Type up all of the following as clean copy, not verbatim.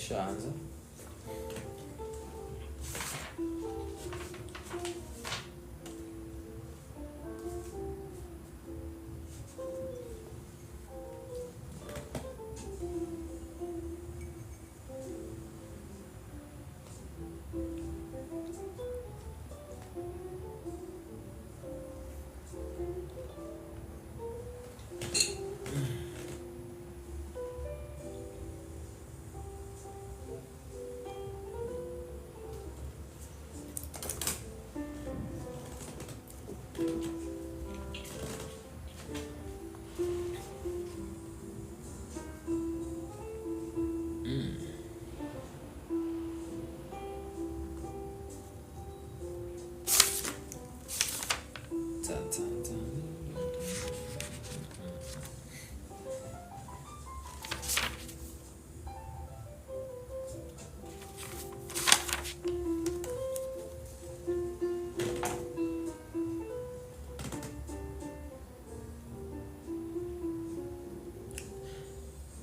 Shanza.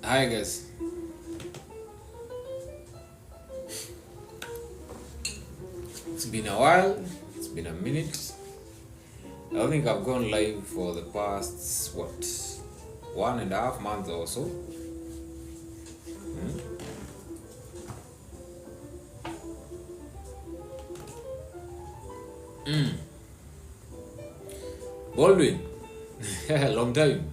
Hi guys. It's been a while, it's been a minute. I don't think I've gone live for the past 1.5 months or so. Baldwin, long time.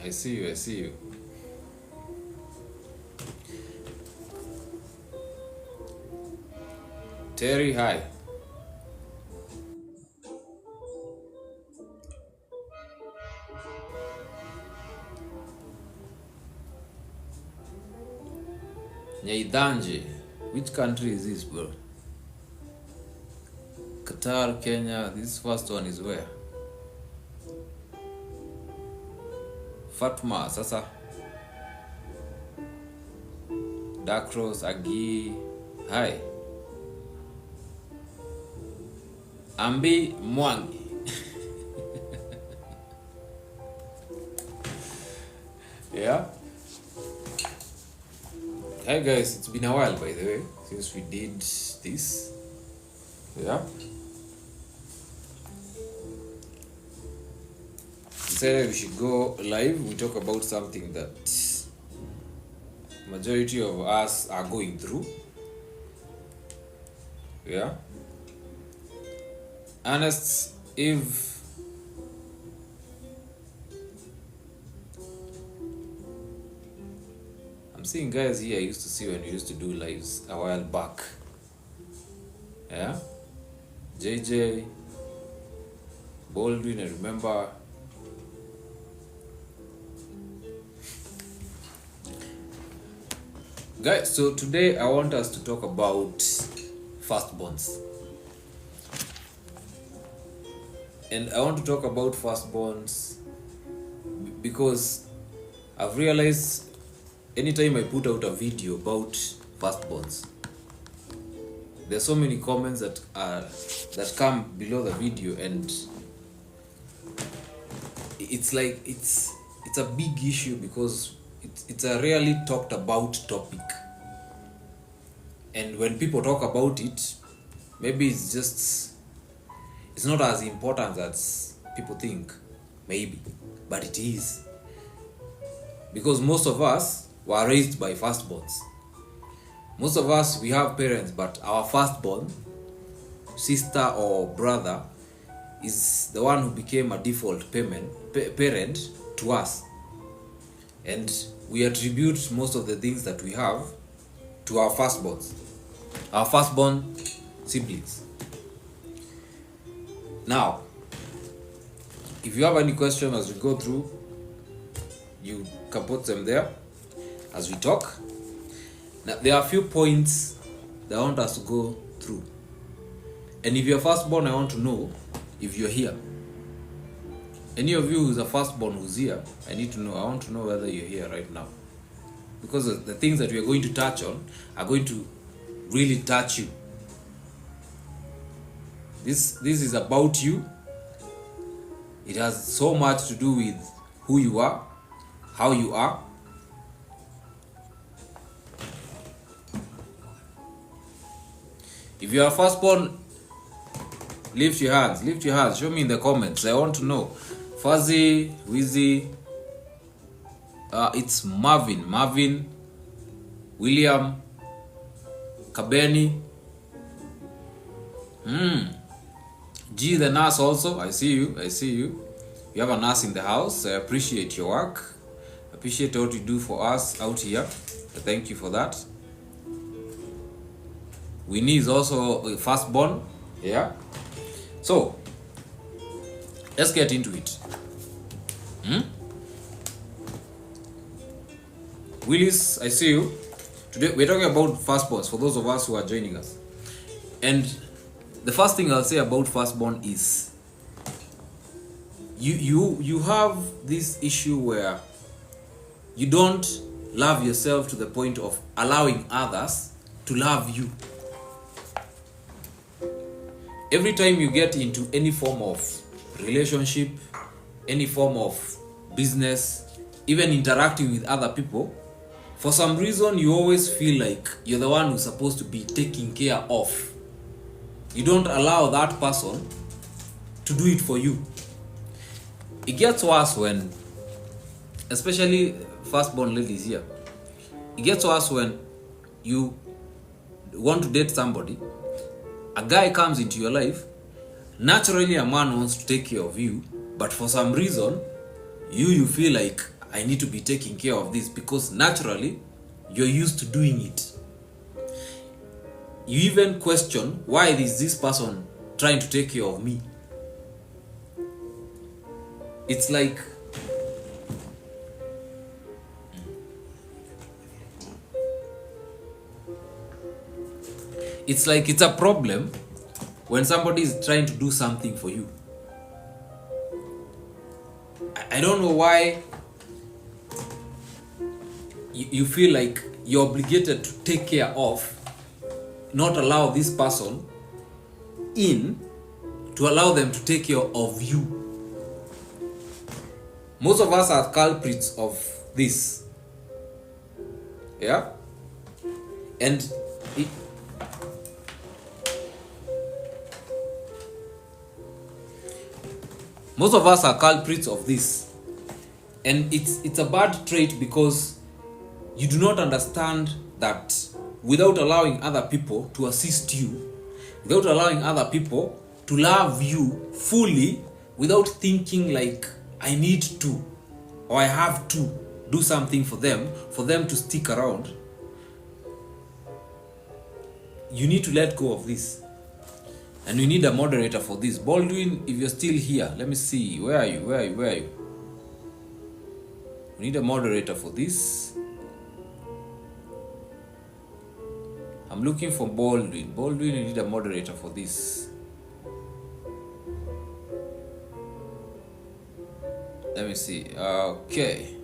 I see you. Terry, hi. Nyaidanje, which country is this, bro? Qatar, Kenya. This first one is where? Fatma, sasa. Dark Rose, Agi, hi. Ambi Mwangi. Yeah. Hi guys, it's been a while by the way since we did this. Yeah. Decided we should go live. We talk about something that majority of us are going through. Yeah. Ernest, if I'm seeing guys here I used to see when we used to do lives a while back. Yeah. JJ, Baldwin, I remember. Guys, so today I want us to talk about firstborns. And I want to talk about firstborns because I've realized anytime I put out a video about firstborns, there's so many comments that come below the video, and it's like it's a big issue because it's a rarely talked about topic. And when people talk about it, maybe it's not as important as people think, maybe, but it is. Because most of us were raised by firstborns. Most of us, we have parents, but our firstborn, sister or brother, is the one who became a default parent to us. And we attribute most of the things that we have to our firstborn siblings. Now, if you have any question as we go through, you can put them there as we talk. Now, there are a few points that I want us to go through. And if you're firstborn, I want to know if you're here. Any of you who's a firstborn who's here, I need to know. I want to know whether you're here right now, because the things that we are going to touch on are going to really touch you. This is about you. It has so much to do with who you are, how you are. If you are firstborn, lift your hands. Lift your hands. Show me in the comments. I want to know. Fuzzy, Wizzy. It's Marvin, William, Kabeni. G the nurse also. I see you. You have a nurse in the house. I appreciate your work. Appreciate what you do for us out here. Thank you for that. Winnie is also a firstborn. Yeah. So let's get into it. Willis, I see you. Today we're talking about firstborns for those of us who are joining us. And the first thing I'll say about firstborn is you have this issue where you don't love yourself to the point of allowing others to love you. Every time you get into any form of relationship, any form of business, even interacting with other people, for some reason you always feel like you're the one who's supposed to be taken care of. You don't allow that person to do it for you. It gets worse when, especially firstborn ladies here, it gets worse when you want to date somebody. A guy comes into your life. Naturally, a man wants to take care of you, but for some reason, you feel like I need to be taking care of this because naturally, you're used to doing it. You even question, why is this person trying to take care of me? It's like it's a problem when somebody is trying to do something for you. I don't know why you feel like you're obligated to take care of, not allow this person in, to allow them to take care of you. Most of us are culprits of this. Yeah? And most of us are culprits of this. And it's a bad trait because you do not understand that without allowing other people to assist you, without allowing other people to love you fully, without thinking like I need to or I have to do something for them to stick around, you need to let go of this. And we need a moderator for this. Baldwin, if you're still here, let me see. Where are you? We need a moderator for this. I'm looking for Baldwin. Baldwin, you need a moderator for this. Let me see. Okay.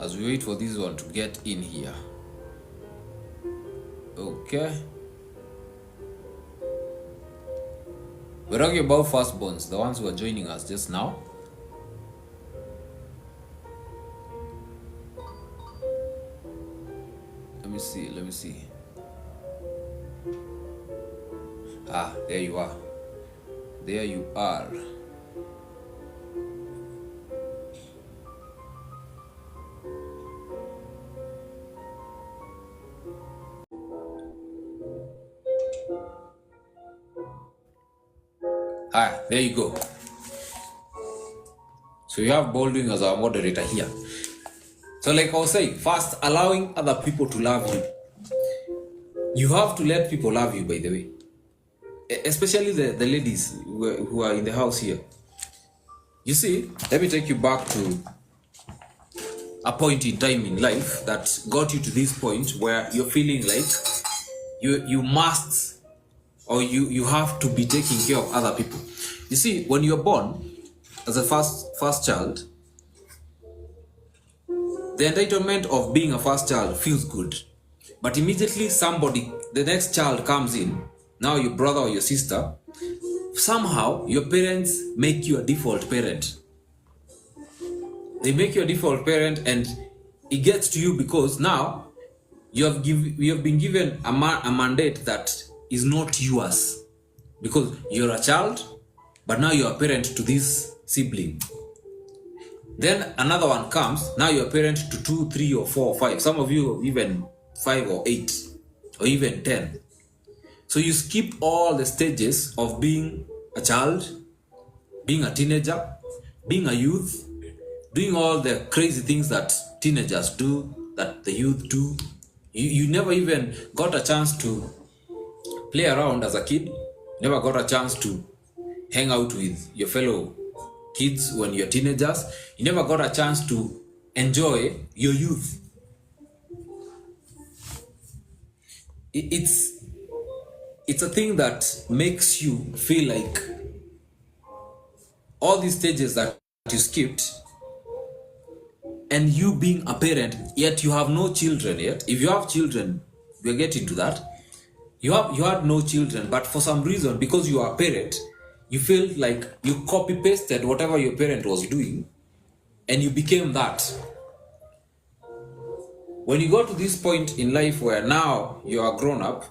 As we wait for this one to get in here. Okay. We're talking about firstborns, the ones who are joining us just now. Let me see. Ah, there you are. There you are. Ah, there you go. So you have Baldwin as our moderator here. So like I was saying, first, allowing other people to love you. You have to let people love you, by the way. Especially the ladies who are in the house here. You see, let me take you back to a point in time in life that got you to this point where you're feeling like you must, or you have to be taking care of other people. You see, when you're born as a first child, the entitlement of being a first child feels good. But immediately the next child comes in, now your brother or your sister, somehow your parents make you a default parent. They make you a default parent, and it gets to you because now you have been given a mandate that is not yours. Because you're a child, but now you're a parent to this sibling. Then another one comes, now you're a parent to 2, 3, or 4, or 5. Some of you even 5 or 8, or even 10. So you skip all the stages of being a child, being a teenager, being a youth, doing all the crazy things that teenagers do, that the youth do. You never even got a chance to play around as a kid. Never got a chance to hang out with your fellow kids when you're teenagers. You never got a chance to enjoy your youth. It's a thing that makes you feel like all these stages that you skipped, and you being a parent, yet you have no children yet. If you have children, we'll get into that. You had no children, but for some reason, because you are a parent, you feel like you copy-pasted whatever your parent was doing, and you became that. When you go to this point in life where now you are grown up,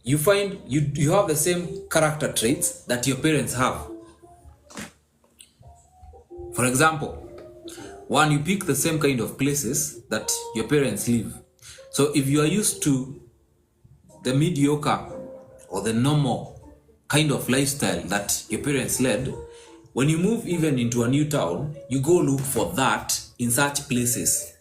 you find you have the same character traits that your parents have. For example, one, you pick the same kind of places that your parents live. So if you are used to the mediocre or the normal kind of lifestyle that your parents led, when you move even into a new town, you go look for that in such places.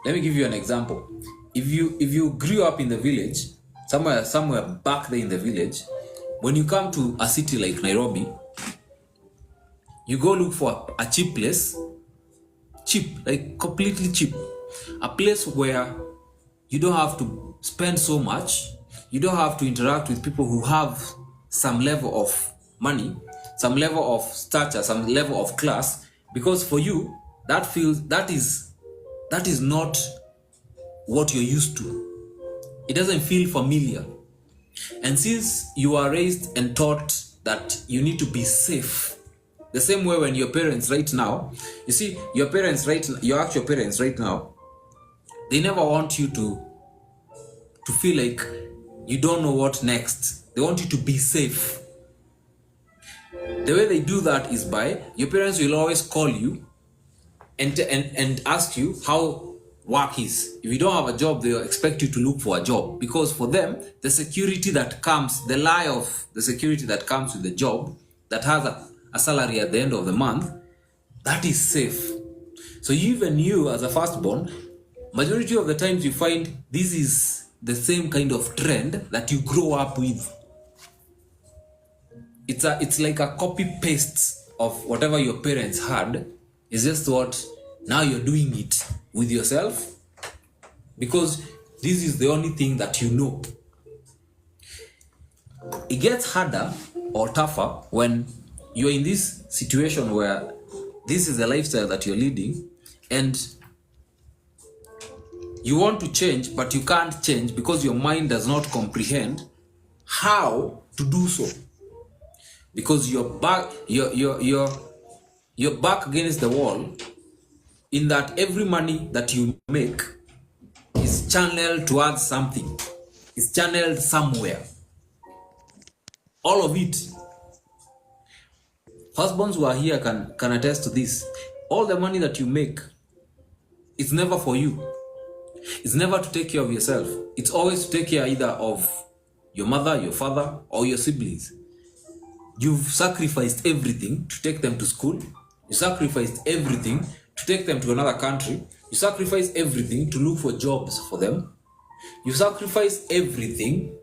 Let me give you an example. If you grew up in the village, somewhere back there in the village, when you come to a city like Nairobi, you go look for a cheap place, like completely cheap, a place where you don't have to spend so much, you don't have to interact with people who have some level of money, some level of stature, some level of class, because for you that is not what you're used to. It doesn't feel familiar. And since you are raised and taught that you need to be safe, the same way when your parents right now, you see, your actual parents right now, they never want you to feel like you don't know what next. They want you to be safe. The way they do that is by, your parents will always call you and ask you how work is. If you don't have a job, they'll expect you to look for a job, because for them, the security that comes, the lie of the security that comes with the job that has a salary at the end of the month, that is safe. So even you as a firstborn, majority of the times you find this is the same kind of trend that you grow up with. It's like a copy paste of whatever your parents had. It's just what now you're doing it with yourself, because this is the only thing that you know. It gets harder or tougher when you're in this situation where this is the lifestyle that you're leading, and you want to change, but you can't change because your mind does not comprehend how to do so. Because you're back against the wall, in that every money that you make is channeled towards something. It's channeled somewhere. All of it. Firstborns who are here can attest to this. All the money that you make, it's never for you. It's never to take care of yourself. It's always to take care either of your mother, your father, or your siblings. You've sacrificed everything to take them to school. You sacrificed everything to take them to another country. You sacrifice everything to look for jobs for them. You sacrifice everything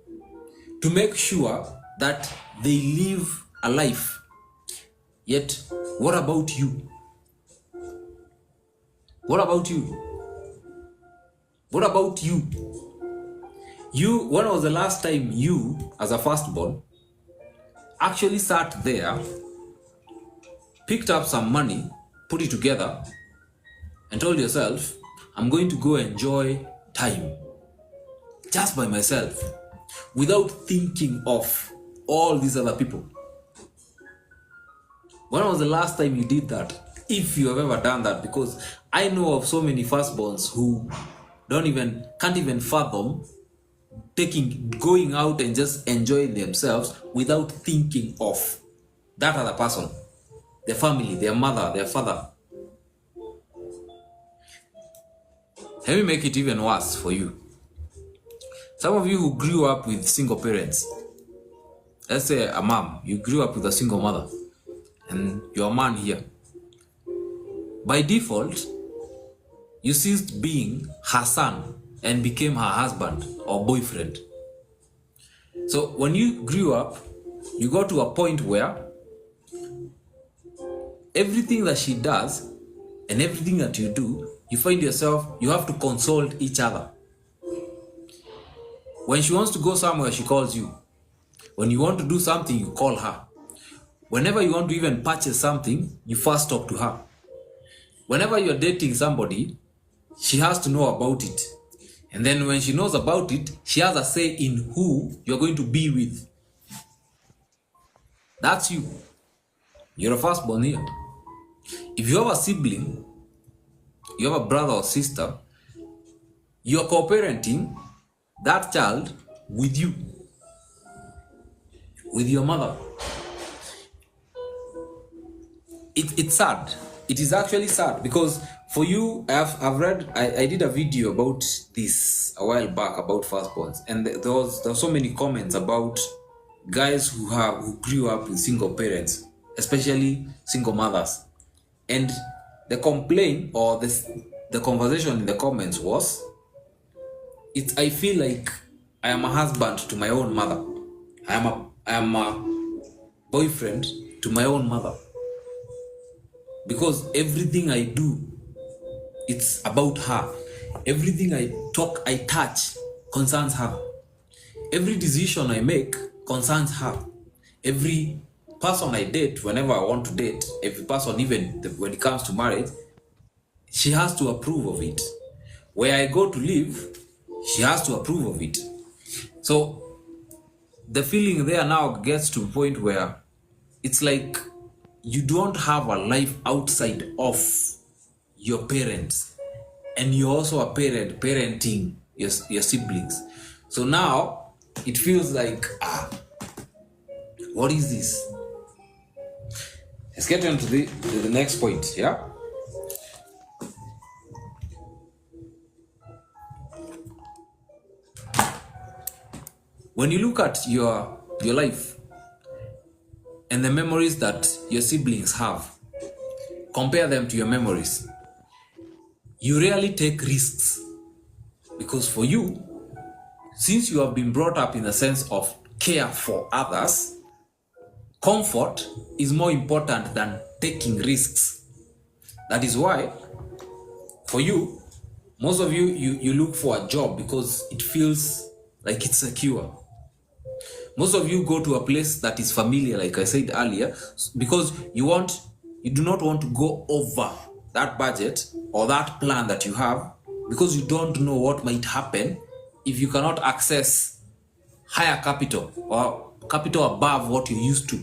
to make sure that they live a life Yet, what about you? What about you? What about you? When was the last time you, as a firstborn, actually sat there, picked up some money, put it together, and told yourself, I'm going to go enjoy time just by myself, without thinking of all these other people? When was the last time you did that? If you have ever done that, because I know of so many firstborns who can't even fathom going out and just enjoying themselves without thinking of that other person, their family, their mother, their father. Let me make it even worse for you. Some of you who grew up with single parents, let's say a mom, you grew up with a single mother, and you're a man here. By default, you ceased being her son and became her husband or boyfriend. So when you grew up, you got to a point where everything that she does and everything that you do, you find yourself, you have to consult each other. When she wants to go somewhere, she calls you. When you want to do something, you call her. Whenever you want to even purchase something, you first talk to her. Whenever you're dating somebody, she has to know about it. And then when she knows about it, she has a say in who you're going to be with. That's you. You're a firstborn here. If you have a sibling, you have a brother or sister, you're co-parenting that child with you, with your mother. It's sad. It is actually sad, because for you, I've read, I did a video about this a while back about firstborns, and there were so many comments about guys who grew up with single parents, especially single mothers. And the complaint or the conversation in the comments was, I feel like I am a husband to my own mother. I am a boyfriend to my own mother. Because everything I do, it's about her. Everything I touch concerns her. Every decision I make concerns her. Every person I date, whenever I want to date, every person, even when it comes to marriage, she has to approve of it. Where I go to live, she has to approve of it. So the feeling there now gets to a point where it's like you don't have a life outside of your parents, and you're also a parent parenting your siblings. So now it feels like, what is this? Let's get on to the next point, yeah? When you look at your life and the memories that your siblings have, compare them to your memories. You rarely take risks, because for you, since you have been brought up in the sense of care for others, comfort is more important than taking risks. That is why, for you, most of you look for a job because it feels like it's secure. Most of you go to a place that is familiar, like I said earlier, because you do not want to go over that budget or that plan that you have, because you don't know what might happen if you cannot access higher capital or capital above what you're used to,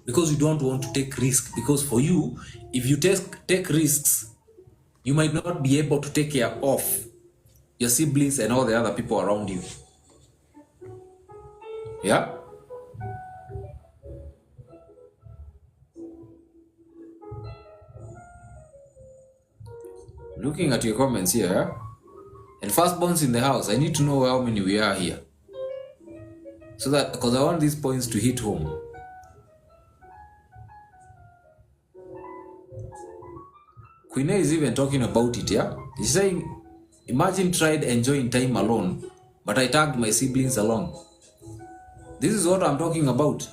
because you don't want to take risk. Because for you, if you take risks, you might not be able to take care of your siblings and all the other people around you. Yeah? Looking at your comments here, and firstborns in the house, I need to know how many we are here, so that, because I want these points to hit home. Queen A is even talking about it, yeah? He's saying, imagine tried enjoying time alone, but I tagged my siblings along. This is what I'm talking about.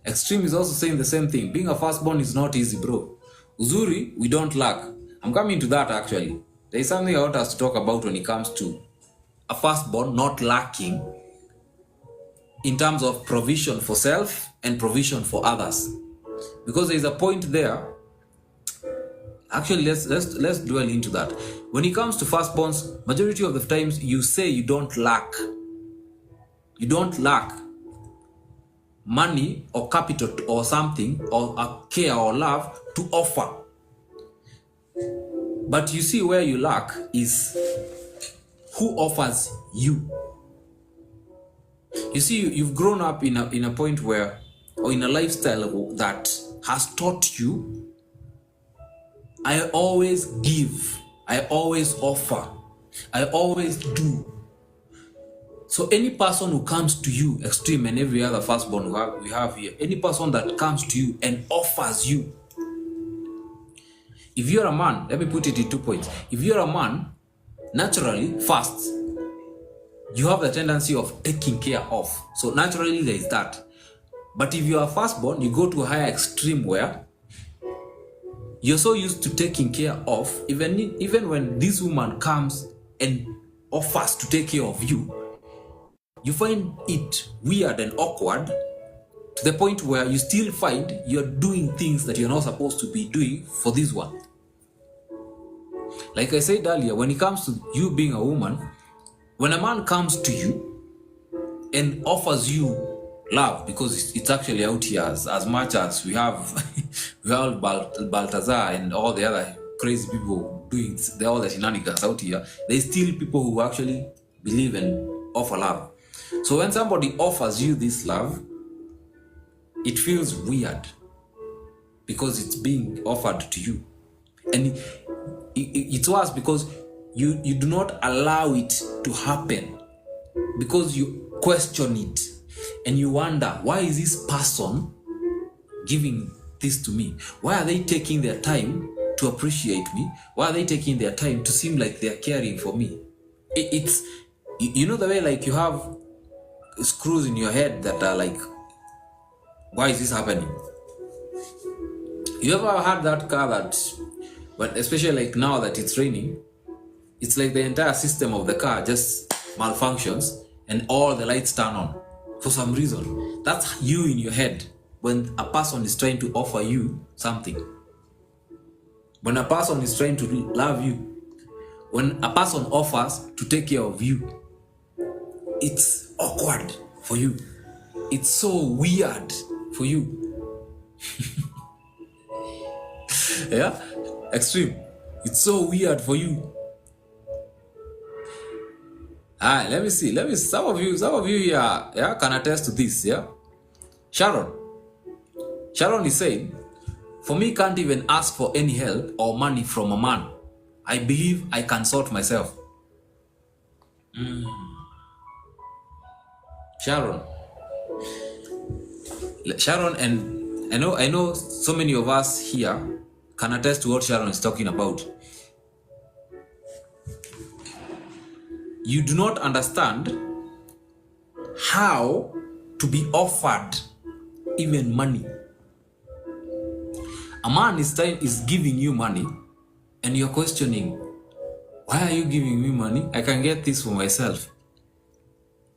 Extreme is also saying the same thing. Being a firstborn is not easy, bro. Uzuri, we don't lack. I'm coming to that actually. There is something I want us to talk about when it comes to a firstborn not lacking in terms of provision for self and provision for others. Because there is a point there. Actually, let's dwell into that. When it comes to firstborns, majority of the times you say you don't lack. You don't lack money or capital or something or a care or love to offer. But you see where you lack is who offers you. You see, you've grown up in a point where, or in a lifestyle that has taught you, I always give, I always offer, I always do. So any person who comes to you, Extreme and every other firstborn we have here, any person that comes to you and offers you, if you're a man, let me put it in 2 points. If you're a man, naturally, first, you have the tendency of taking care of. So naturally, there is that. But if you are firstborn, you go to a higher extreme where you're so used to taking care of, even when this woman comes and offers to take care of you, you find it weird and awkward to the point where you still find you're doing things that you're not supposed to be doing for this one. Like I said earlier, when it comes to you being a woman, when a man comes to you and offers you love, because it's actually out here as much as we have Baltazar and all the other crazy people doing all the shenanigans out here, there's still people who actually believe and offer love. So when somebody offers you this love, it feels weird because it's being offered to you. And it's worse because you do not allow it to happen, because you question it and you wonder, why is this person giving this to me? Why are they taking their time to appreciate me? Why are they taking their time to seem like they're caring for me? It's, you know, the way like you have screws in your head that are like, why is this happening? You ever had that car that, but especially like now that it's raining, it's like the entire system of the car just malfunctions and all the lights turn on for some reason? That's you in your head when a person is trying to offer you something. When a person is trying to love you, when a person offers to take care of you, it's awkward for you. It's so weird for you. Yeah? Extreme. It's so weird for you. Alright, let me see. Some of you here, yeah, can attest to this, yeah? Sharon is saying, for me, can't even ask for any help or money from a man. I believe I can sort myself. Sharon, and I know so many of us here can attest to what Sharon is talking about. You do not understand how to be offered even money. A man is giving you money and you're questioning, why are you giving me money? I can get this for myself.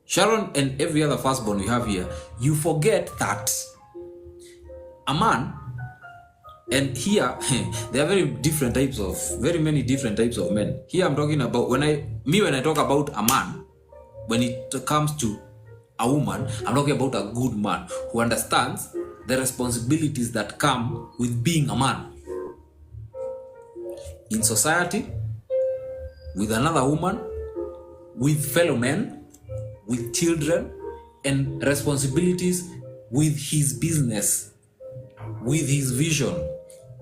Sharon and every other firstborn we have here, you forget that a man, and here there are very many different types of men. Here I'm talking about when I talk about a man, when it comes to a woman, I'm talking about a good man who understands the responsibilities that come with being a man in society, with another woman, with fellow men, with children, and responsibilities with his business, with his vision,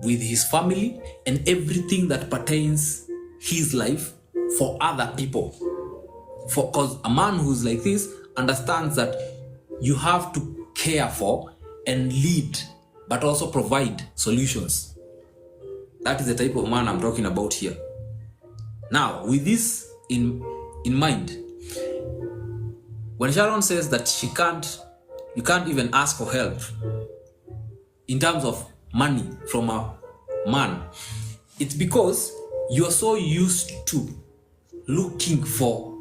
with his family, and everything that pertains his life for other people. Because a man who's like this understands that you have to care for and lead, but also provide solutions. That is the type of man I'm talking about here. Now, with this in mind, when Sharon says that you can't even ask for help in terms of money from a man, it's because you're so used to looking for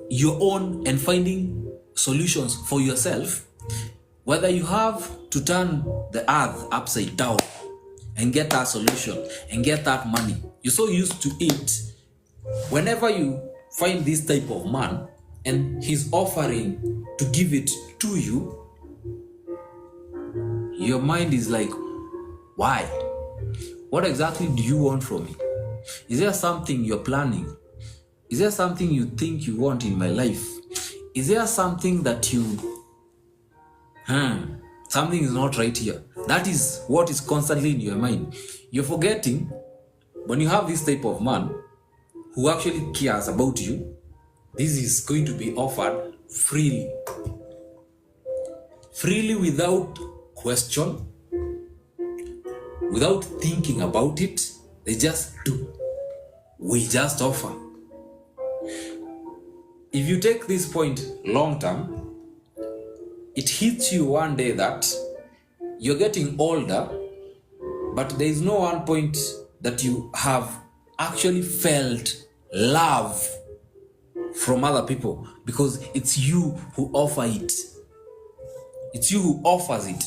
your own and finding solutions for yourself, whether you have to turn the earth upside down and get that solution and get that money. You're so used to it. Whenever you find this type of man and he's offering to give it to you, your mind is like, why? What exactly do you want from me? Is there something you're planning? Is there something you think you want in my life? Is there something that something is not right here? That is what is constantly in your mind. You're forgetting when you have this type of man who actually cares about you, this is going to be offered freely. Freely, without question, without thinking about it. They just do. We just offer. If you take this point long term, it hits you one day that you're getting older, but there is no one point that you have actually felt love from other people, because it's you who offer it. It's you who offers it.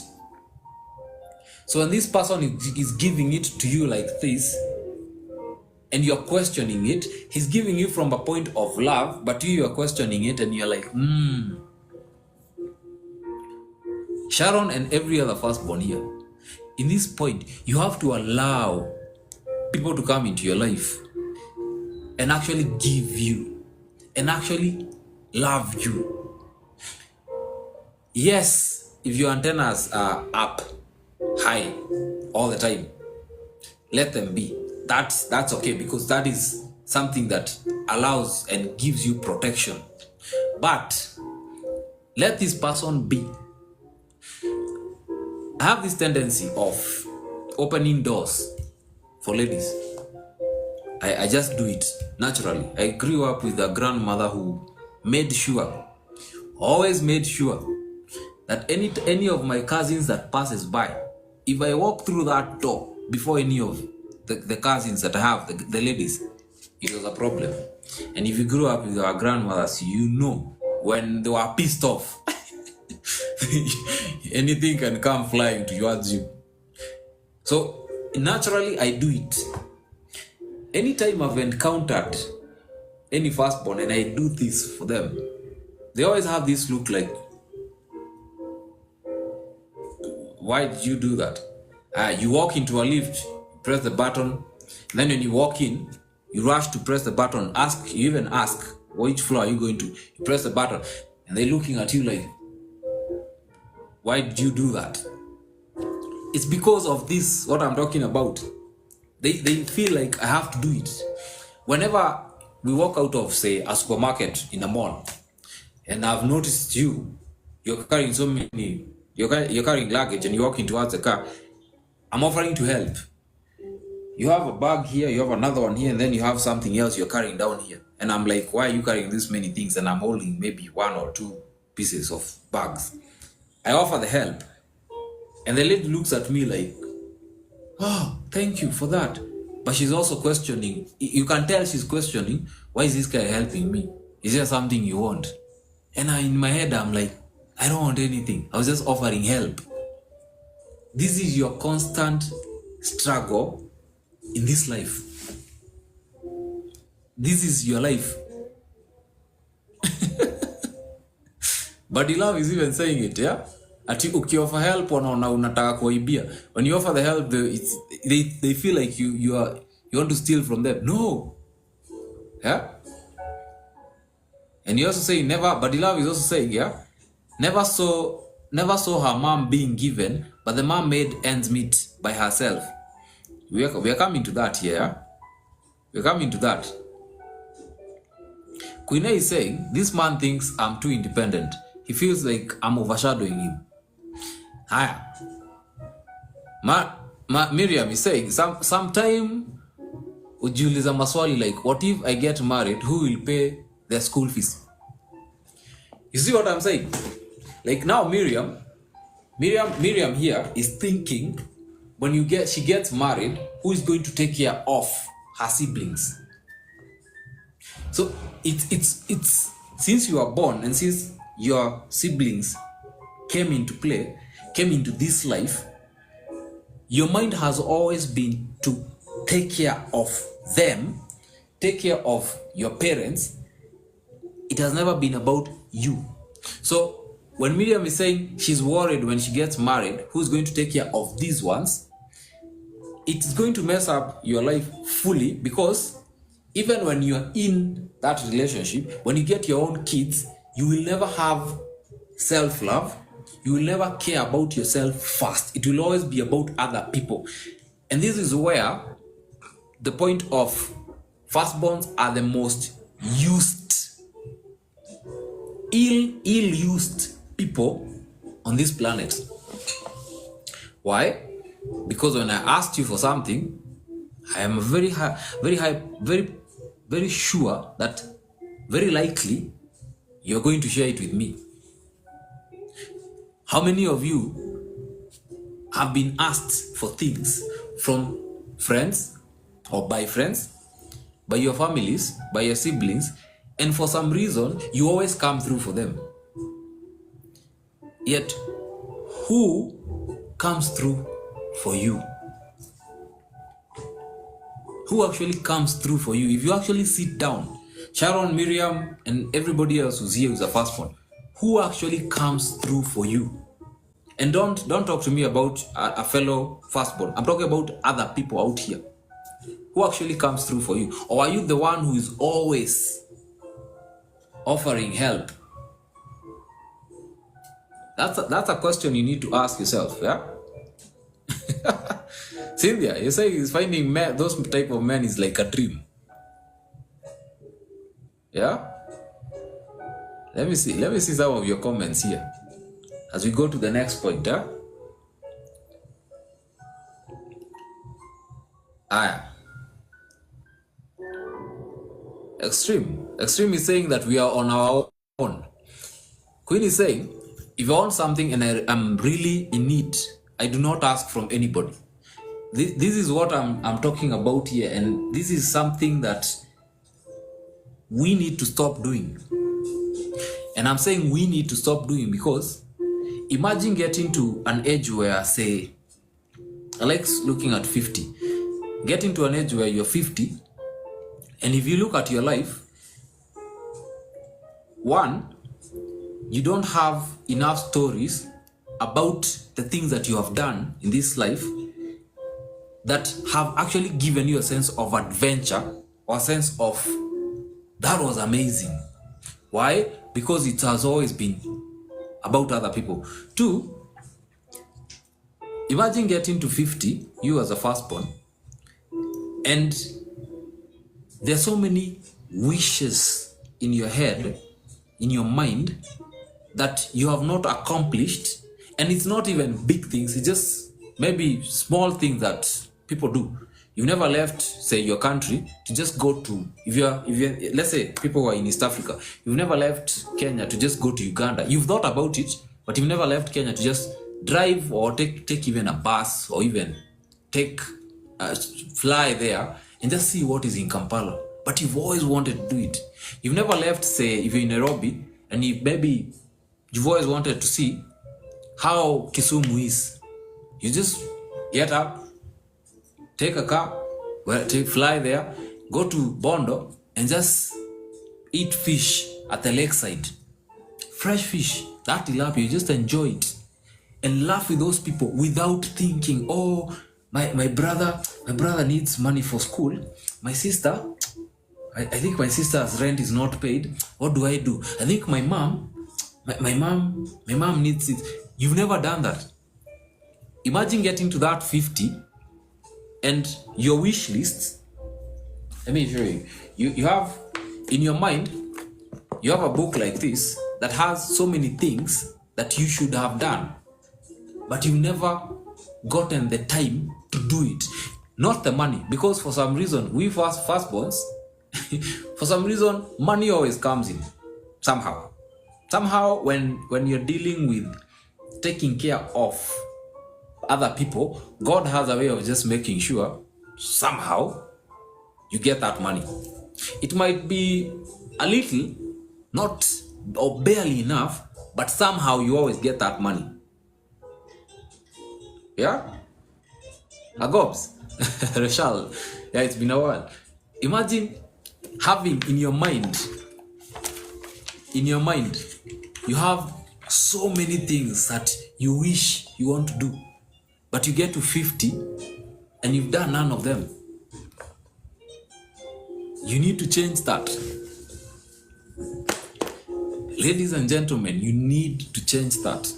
So when this person is giving it to you like this, and you're questioning it, he's giving you from a point of love, but you are questioning it and you're like, Sharon and every other firstborn here, in this point, you have to allow people to come into your life and actually give you and actually love you. Yes, if your antennas are up high all the time, let them be. That's okay, because that is something that allows and gives you protection. But let this person be. I have this tendency of opening doors for ladies. I just do it naturally. I grew up with a grandmother who always made sure that any of my cousins that passes by, if I walk through that door before any of the cousins that I have, the ladies, it was a problem. And if you grew up with our grandmothers, you know when they were pissed off, anything can come flying towards you. So naturally, I do it. Anytime I've encountered any firstborn and I do this for them, they always have this look like, why did you do that? You walk into a lift, press the button, then when you walk in, you rush to press the button, you even ask, which floor are you going to? You press the button, and they're looking at you like, why did you do that? It's because of this, what I'm talking about. They feel like I have to do it. Whenever we walk out of, say, a supermarket in a mall, and I've noticed you're carrying you're carrying luggage and you're walking towards the car, I'm offering to help. You have a bag here, you have another one here, and then you have something else you're carrying down here. And I'm like, why are you carrying this many things? And I'm holding maybe 1 or 2 pieces of bags. I offer the help. And the lady looks at me like, oh, thank you for that. But she's also questioning. You can tell she's questioning, why is this guy helping me? Is there something you want? And in my head, I'm like, I don't want anything. I was just offering help. This is your constant struggle in this life. This is your life. But love is even saying it, yeah? Ati ukioffer help wanaona unataka kuibia. When you offer the help, they feel like you want to steal from them. No. Yeah? And you also say never, but love is also saying, yeah? Never saw her mom being given, but the mom made ends meet by herself. We are coming to that here. Yeah? We're coming to that. Queen A is saying, this man thinks I'm too independent. He feels like I'm overshadowing him. Haya. Miriam is saying, sometime ujiuliza maswali like, what if I get married, who will pay their school fees? You see what I'm saying? Like now Miriam, Miriam here is thinking, when she gets married, who is going to take care of her siblings? So it's since you are born and since your siblings came into this life, your mind has always been to take care of them, take care of your parents. It has never been about you. So when Miriam is saying she's worried when she gets married, who's going to take care of these ones? It's going to mess up your life fully, because even when you're in that relationship, when you get your own kids, you will never have self-love. You will never care about yourself first. It will always be about other people. And this is where the point of firstborns are the most used, ill-used people on this planet. Why? Because when I asked you for something, I am very sure that very likely you're going to share it with me. How many of you have been asked for things from friends or by friends, by your families, by your siblings, and for some reason you always come through for them? Yet, who comes through for you? Who actually comes through for you? If you actually sit down, Sharon, Miriam, and everybody else who's here who's a firstborn, who actually comes through for you? And don't talk to me about a fellow firstborn. I'm talking about other people out here. Who actually comes through for you? Or are you the one who is always offering help? That's a question you need to ask yourself, yeah? Cynthia, you say he's finding those type of men is like a dream. Yeah? Let me see some of your comments here as we go to the next point. Huh? Extreme is saying that we are on our own. Queen is saying, if I want something and I'm really in need, I do not ask from anybody. This is what I'm talking about here, and this is something that we need to stop doing. And I'm saying we need to stop doing because imagine getting to an age where, say, Alex looking at 50, getting to an age where you're 50, and if you look at your life, one, you don't have enough stories about the things that you have done in this life that have actually given you a sense of adventure or a sense of, that was amazing. Why? Because it has always been about other people. Two, imagine getting to 50, you as a firstborn, and there's so many wishes in your head, in your mind, that you have not accomplished. And it's not even big things, it's just maybe small things that people do. You've never left, say, your country to just go to, if you're let's say people who are in East Africa, you've never left Kenya to just go to Uganda. You've thought about it, but you've never left Kenya to just drive or take even a bus or even fly there and just see what is in Kampala. But you've always wanted to do it. You've never left, say, if you're in Nairobi, and maybe you've always wanted to see how Kisumu is. You just get up, take a car, fly there, go to Bondo, and just eat fish at the lakeside. Fresh fish, that tilapia, you just enjoy it. And laugh with those people without thinking, oh, my brother needs money for school. My sister, I think my sister's rent is not paid. What do? I think my mom needs it. You've never done that. Imagine getting to that 50 and your wish list. Let me show you. You have in your mind, you have a book like this that has so many things that you should have done, but you've never gotten the time to do it. Not the money, because for some reason, we firstborns, for some reason, money always comes in somehow. Somehow, when you're dealing with taking care of other people, God has a way of just making sure somehow you get that money. It might be a little, not or barely enough, but somehow you always get that money. Yeah? Agobs, Rachel, yeah, it's been a while. Imagine having in your mind, you have so many things that you wish you want to do, but you get to 50 and you've done none of them. You need to change that. Ladies and gentlemen, you need to change that.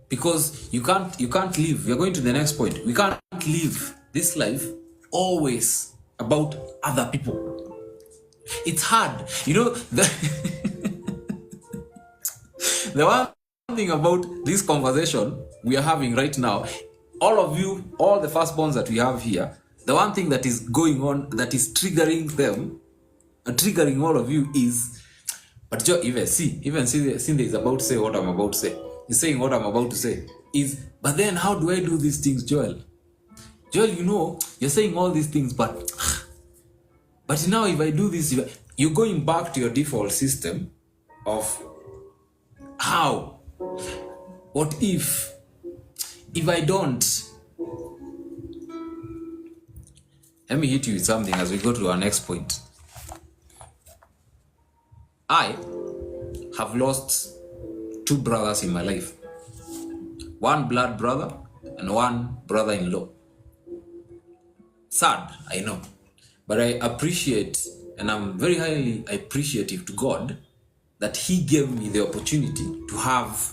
Because you can't live. We're going to the next point. We can't live this life always about other people. It's hard. You know, the one thing about this conversation we are having right now, all of you, all the firstborns that we have here, the one thing that is going on, that is triggering them, triggering all of you is, but Joe, even Cindy is about to say what I'm about to say. He's saying what I'm about to say is, but then how do I do these things, Joel? Joel, you know, you're saying all these things, but now if I do this, you're going back to your default system of how, what if I don't? Let me hit you with something as we go to our next point. I have lost 2 brothers in my life. One blood brother and one brother-in-law. Sad, I know. But I appreciate, and I'm very highly appreciative to God that He gave me the opportunity to have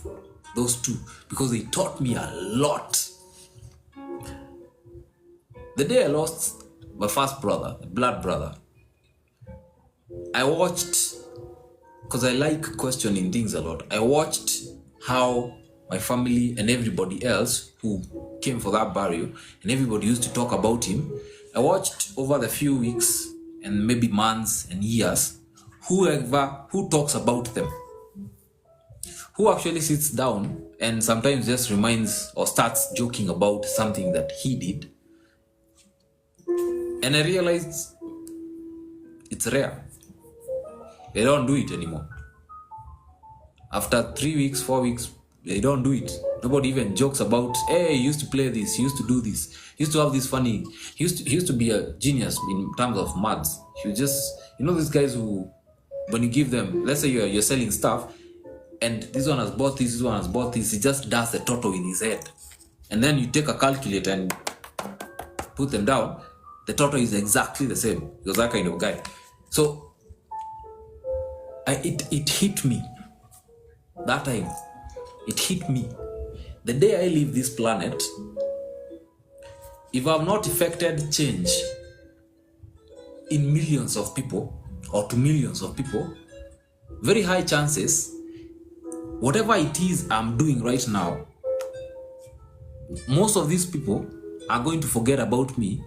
those 2, because they taught me a lot. The day I lost my first brother, blood brother, I watched, because I like questioning things a lot, I watched how my family and everybody else who came for that burial, and everybody used to talk about him. I watched over the few weeks and maybe months and years, who talks about them, who actually sits down and sometimes just reminds or starts joking about something that he did. And I realized it's rare. They don't do it anymore. After 3 weeks, 4 weeks, they don't do it. Nobody even jokes about, hey, he used to play this, he used to do this, he used to have this funny, he used to be a genius in terms of maths. He was just, you know, these guys who, when you give them, let's say you're selling stuff, and this one has bought this one has bought this, he just does the total in his head. And then you take a calculator and put them down, the total is exactly the same. He was that kind of guy. So, it hit me. That time, it hit me. The day I leave this planet, if I've not effected change in millions of people, or to millions of people, very high chances, whatever it is I'm doing right now, most of these people are going to forget about me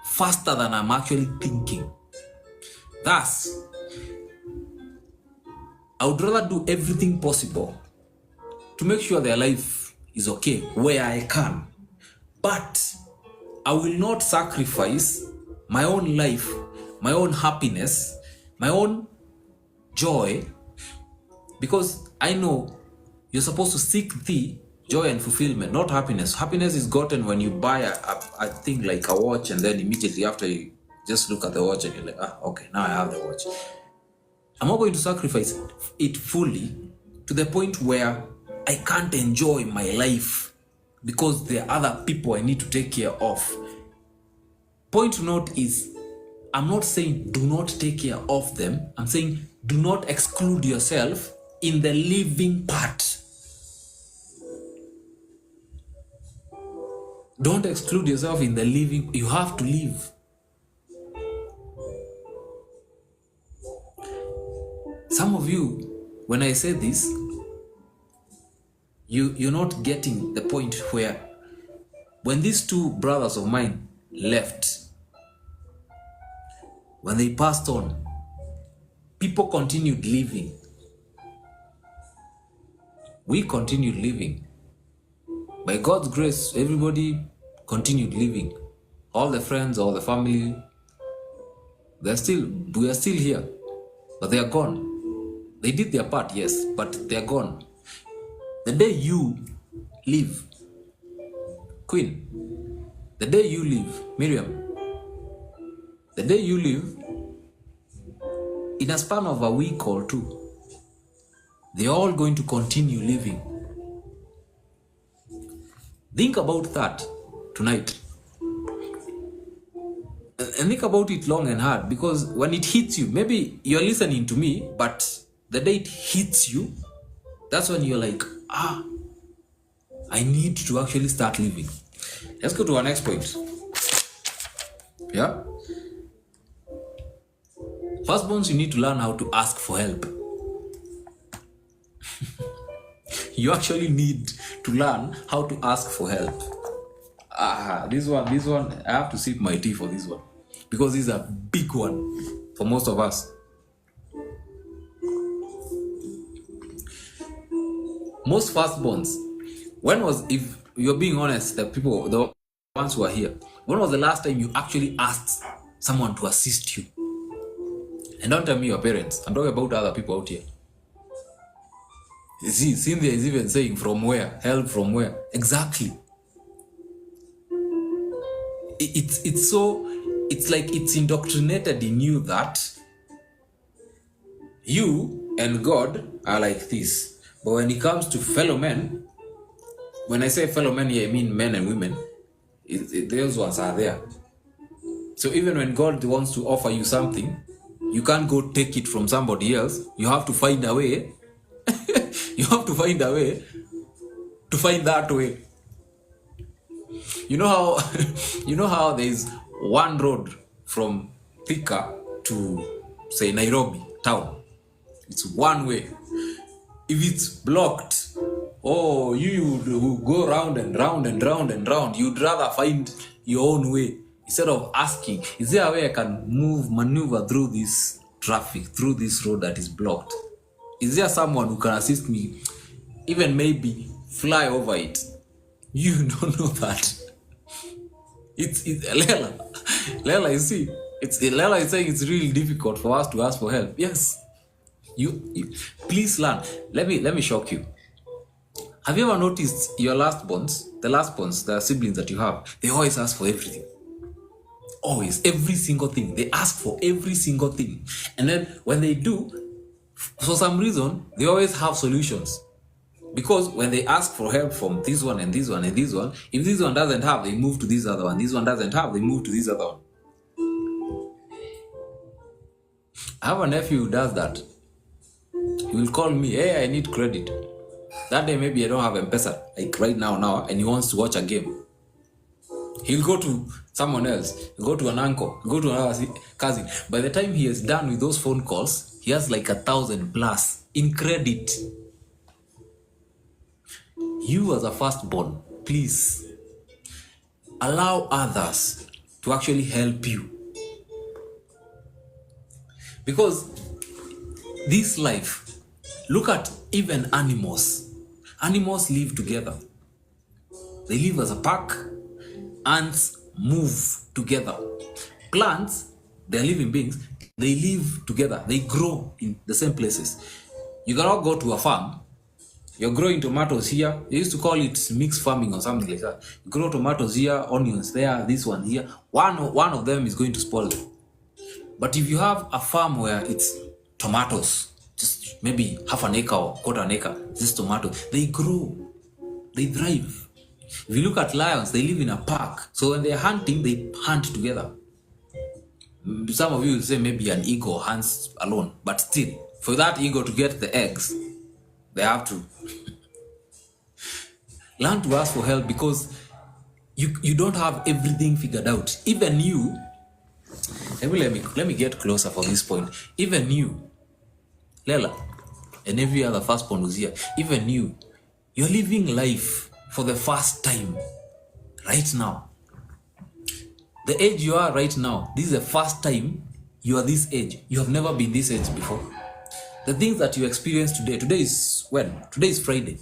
faster than I'm actually thinking. Thus, I would rather do everything possible to make sure their life is okay where I can. But I will not sacrifice my own life, my own happiness, my own joy, because I know you're supposed to seek the joy and fulfillment, not happiness. Happiness is gotten when you buy a thing like a watch, and then immediately after you just look at the watch and you're like, okay, now I have the watch. I'm not going to sacrifice it fully to the point where I can't enjoy my life because there are other people I need to take care of. Point to note is, I'm not saying do not take care of them. I'm saying do not exclude yourself in the living part. Don't exclude yourself in the living. You have to live. Some of you, when I say this, you're not getting the point where when these 2 brothers of mine left, when they passed on, people continued living. we continued living. By God's grace, everybody continued living. All the friends, all the family, we are still here, but they are gone. They did their part, yes, but they are gone. The day you leave, Queen, the day you leave, Miriam, the day you leave, in a span of a week or two, they're all going to continue living. Think about that tonight. And think about it long and hard, because when it hits you, maybe you're listening to me, but the day it hits you, that's when you're like, I need to actually start living. Let's go to our next point. Yeah? Firstborns, you need to learn how to ask for help. You actually need to learn how to ask for help. This one, I have to sip my tea for this one, because this is a big one for most of us. Most firstborns, if you're being honest, the ones who are here, when was the last time you actually asked someone to assist you? And don't tell me your parents. I'm talking about other people out here. You see, Cynthia is even saying from where? Help from where? Exactly. It's like it's indoctrinated in you that you and God are like this. But when it comes to fellow men, when I say fellow men here, I mean men and women, those ones are there. So even when God wants to offer you something, you can't go take it from somebody else. You have to find a way. You have to find a way to find that way. You know how there's one road from Thika to, say, Nairobi town. It's one way. If it's blocked, you would go round and round and round and round. You'd rather find your own way instead of asking, is there a way I can maneuver through this traffic, through this road that is blocked? Is there someone who can assist me, even maybe fly over it? You don't know that. It's Lela, you see, Lela is saying it's really difficult for us to ask for help. Yes. You please learn. Let me shock you. Have you ever noticed your the siblings that you have, they always ask for everything. Always, every single thing. They ask for every single thing. And then when they do, for some reason, they always have solutions. Because when they ask for help from this one and this one and this one, if this one doesn't have, they move to this other one. This one doesn't have, they move to this other one. I have a nephew who does that. He will call me, hey, I need credit. That day maybe I don't have M-Pesa, like right now, and he wants to watch a game. He'll go to someone else, he'll go to an uncle, he'll go to another cousin. By the time he is done with those phone calls, he has like 1,000 plus in credit. You as a firstborn, please allow others to actually help you. Because this life, look at even animals. Animals live together. They live as a pack. Ants move together. Plants, they're living beings. They live together. They grow in the same places. You cannot go to a farm. You're growing tomatoes here. They used to call it mixed farming or something like that. You grow tomatoes here, onions there, this one here. One of them is going to spoil them. But if you have a farm where it's tomatoes, just maybe half an acre or quarter an acre, just tomatoes, they grow, they thrive. If you look at lions, they live in a park. So when they're hunting, they hunt together. Some of you will say maybe an eagle hunts alone, but still, for that eagle to get the eggs, they have to learn to ask for help, because you don't have everything figured out. Even you, let me get closer for this point. Even you, Lela, and every other firstborn who's here, even you're living life for the first time right now. The age you are right now, this is the first time you are this age. You have never been this age before. The things that you experience today is when? Today is Friday.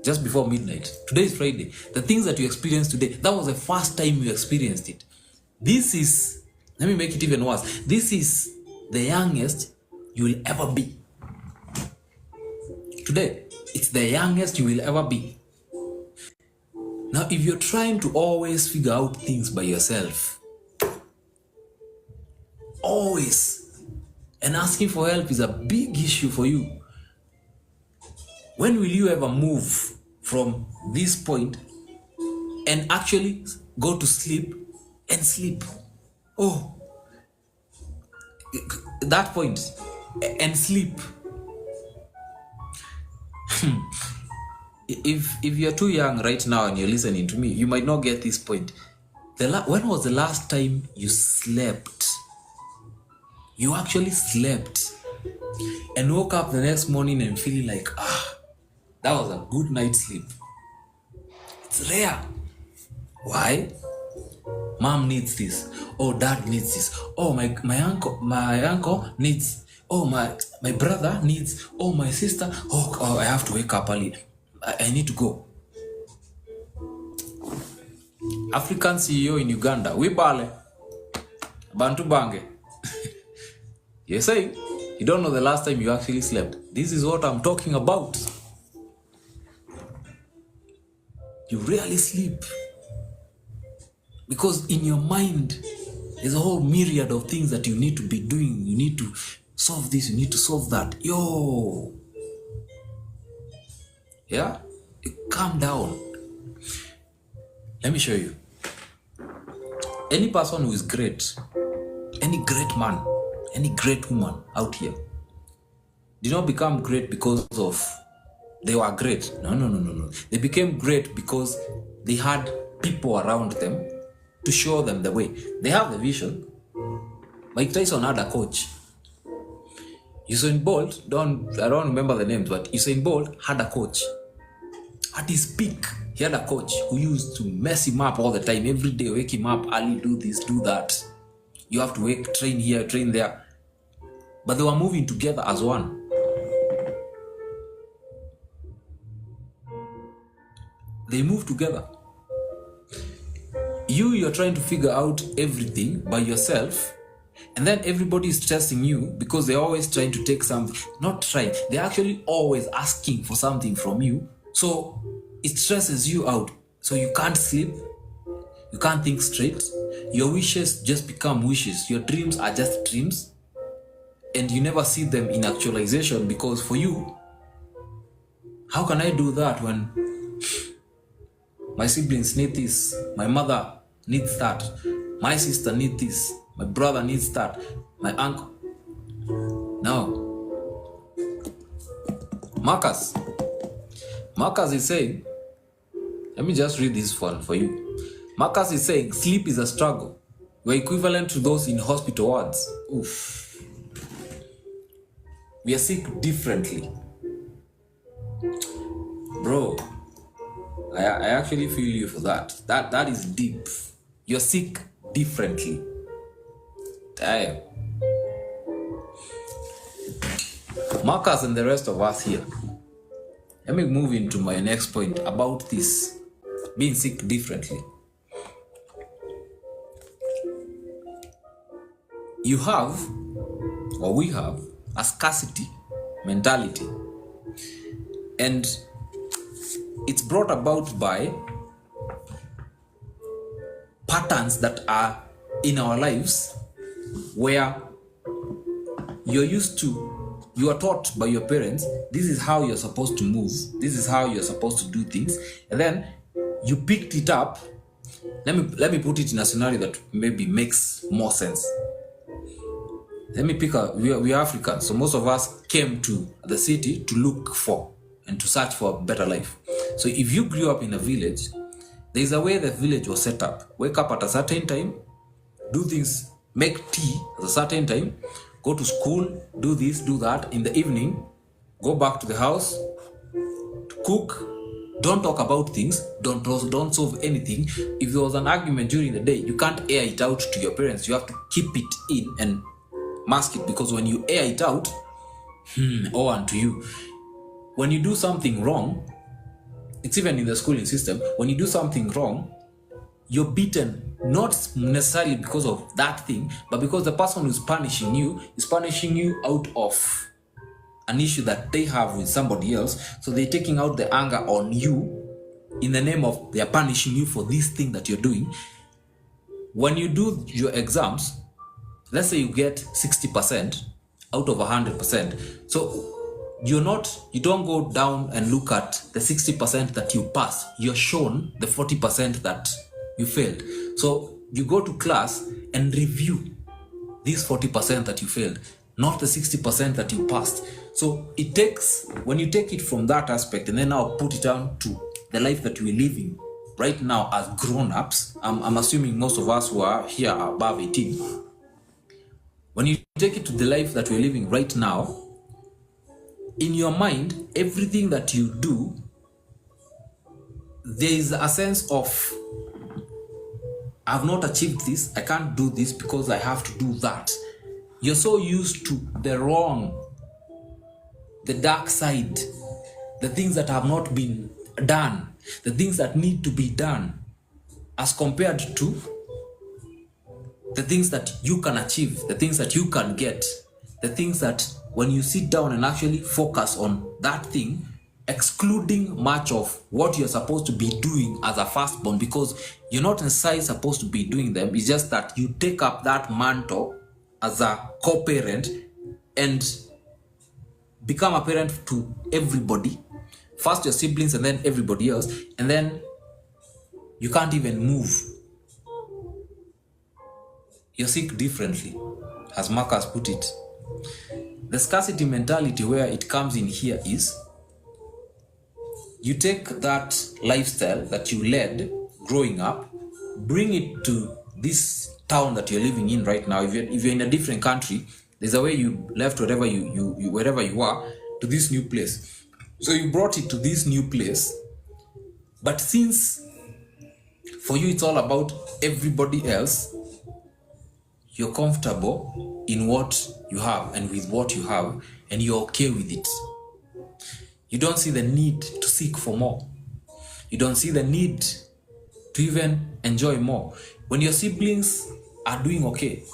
just before midnight. Today is Friday. The things that you experienced today, that was the first time you experienced it. This is, let me make it even worse. This is the youngest you will ever be. Today, it's the youngest you will ever be. Now, if you're trying to always figure out things by yourself, always, and asking for help is a big issue for you, when will you ever move from this point and actually go to sleep and sleep? Oh, that point, and sleep. If you're too young right now and you're listening to me, you might not get this point. When was the last time you slept? You actually slept and woke up the next morning and feeling like, that was a good night's sleep. It's rare. Why? Mom needs this. Oh, dad needs this. Oh, my uncle needs. Oh, my brother needs. Oh, my sister. Oh, I have to wake up early. I need to go. African CEO in Uganda. Wibale. Bantu Bange. You're saying you don't know the last time you actually slept. This is what I'm talking about. You rarely sleep. Because in your mind, there's a whole myriad of things that you need to be doing. You need to solve this, you need to solve that. Yeah? Calm down. Let me show you. Any person who is great, any great man, any great woman out here, did not become great because of they were great. No. They became great because they had people around them to show them the way. They have the vision. Mike Tyson had a coach. Usain Bolt, I don't remember the names, but Usain Bolt had a coach. At his peak, he had a coach who used to mess him up all the time. Every day, wake him up early, do this, do that. You have to train here, train there. But they were moving together as one. They moved together. You're trying to figure out everything by yourself, and then everybody is stressing you because they're always trying to take something. Not trying, they're actually always asking for something from you. So it stresses you out. So you can't sleep, you can't think straight. Your wishes just become wishes. Your dreams are just dreams, and you never see them in actualization because for you, how can I do that when my siblings need this, my mother needs that, my sister needs this, my brother needs that, my uncle? No. Marcus is saying, let me just read this one for you. Marcus is saying, sleep is a struggle. We're equivalent to those in hospital wards. Oof. We are sick differently. Bro, I actually feel you for that. That is deep. You're sick differently. Damn. Marcus and the rest of us here. Let me move into my next point about this being sick differently. You have, or we have, a scarcity mentality. And it's brought about by patterns that are in our lives where you are taught by your parents, this is how you're supposed to move, this is how you're supposed to do things, and then you picked it up. Let me put it in a scenario that maybe makes more sense. Let me pick we are Africans, so most of us came to the city to look for and to search for a better life. So if you grew up in a village, there's a way the village was set up. Wake up at a certain time, do things, make tea at a certain time, go to school, do this, do that. In the evening, go back to the house, to cook. Don't talk about things, don't solve anything. If there was an argument during the day, you can't air it out to your parents. You have to keep it in and mask it, because when you air it out, unto you. When you do something wrong, it's even in the schooling system. When you do something wrong, you're beaten, not necessarily because of that thing, but because the person who's punishing you is punishing you out of an issue that they have with somebody else. So they're taking out the anger on you in the name of they're punishing you for this thing that you're doing. When you do your exams, let's say you get 60% out of 100%. So you don't go down and look at the 60% that you passed. You're shown the 40% that you failed. So you go to class and review these 40% that you failed, not the 60% that you passed. So it takes, when you take it from that aspect and then now put it down to the life that we're living right now as grown-ups, I'm assuming most of us who are here are above 18. When you take it to the life that we're living right now, in your mind, everything that you do, there is a sense of, I've not achieved this, I can't do this because I have to do that. You're so used to the wrong, the dark side, the things that have not been done, the things that need to be done, as compared to the things that you can achieve, the things that you can get, the things that when you sit down and actually focus on that thing, excluding much of what you're supposed to be doing as a firstborn, because you're not necessarily supposed to be doing them. It's just that you take up that mantle as a co-parent and become a parent to everybody. First your siblings and then everybody else, and then you can't even move. You're sick differently, as Marcus put it. The scarcity mentality where it comes in here is, you take that lifestyle that you led growing up, bring it to this town that you're living in right now. If you're in a different country, there's a way you left wherever wherever you are to this new place. So you brought it to this new place, but since for you it's all about everybody else, you're comfortable in what you have and with what you have, and you're okay with it. You don't see the need to seek for more. You don't see the need to even enjoy more. When your siblings are doing okay,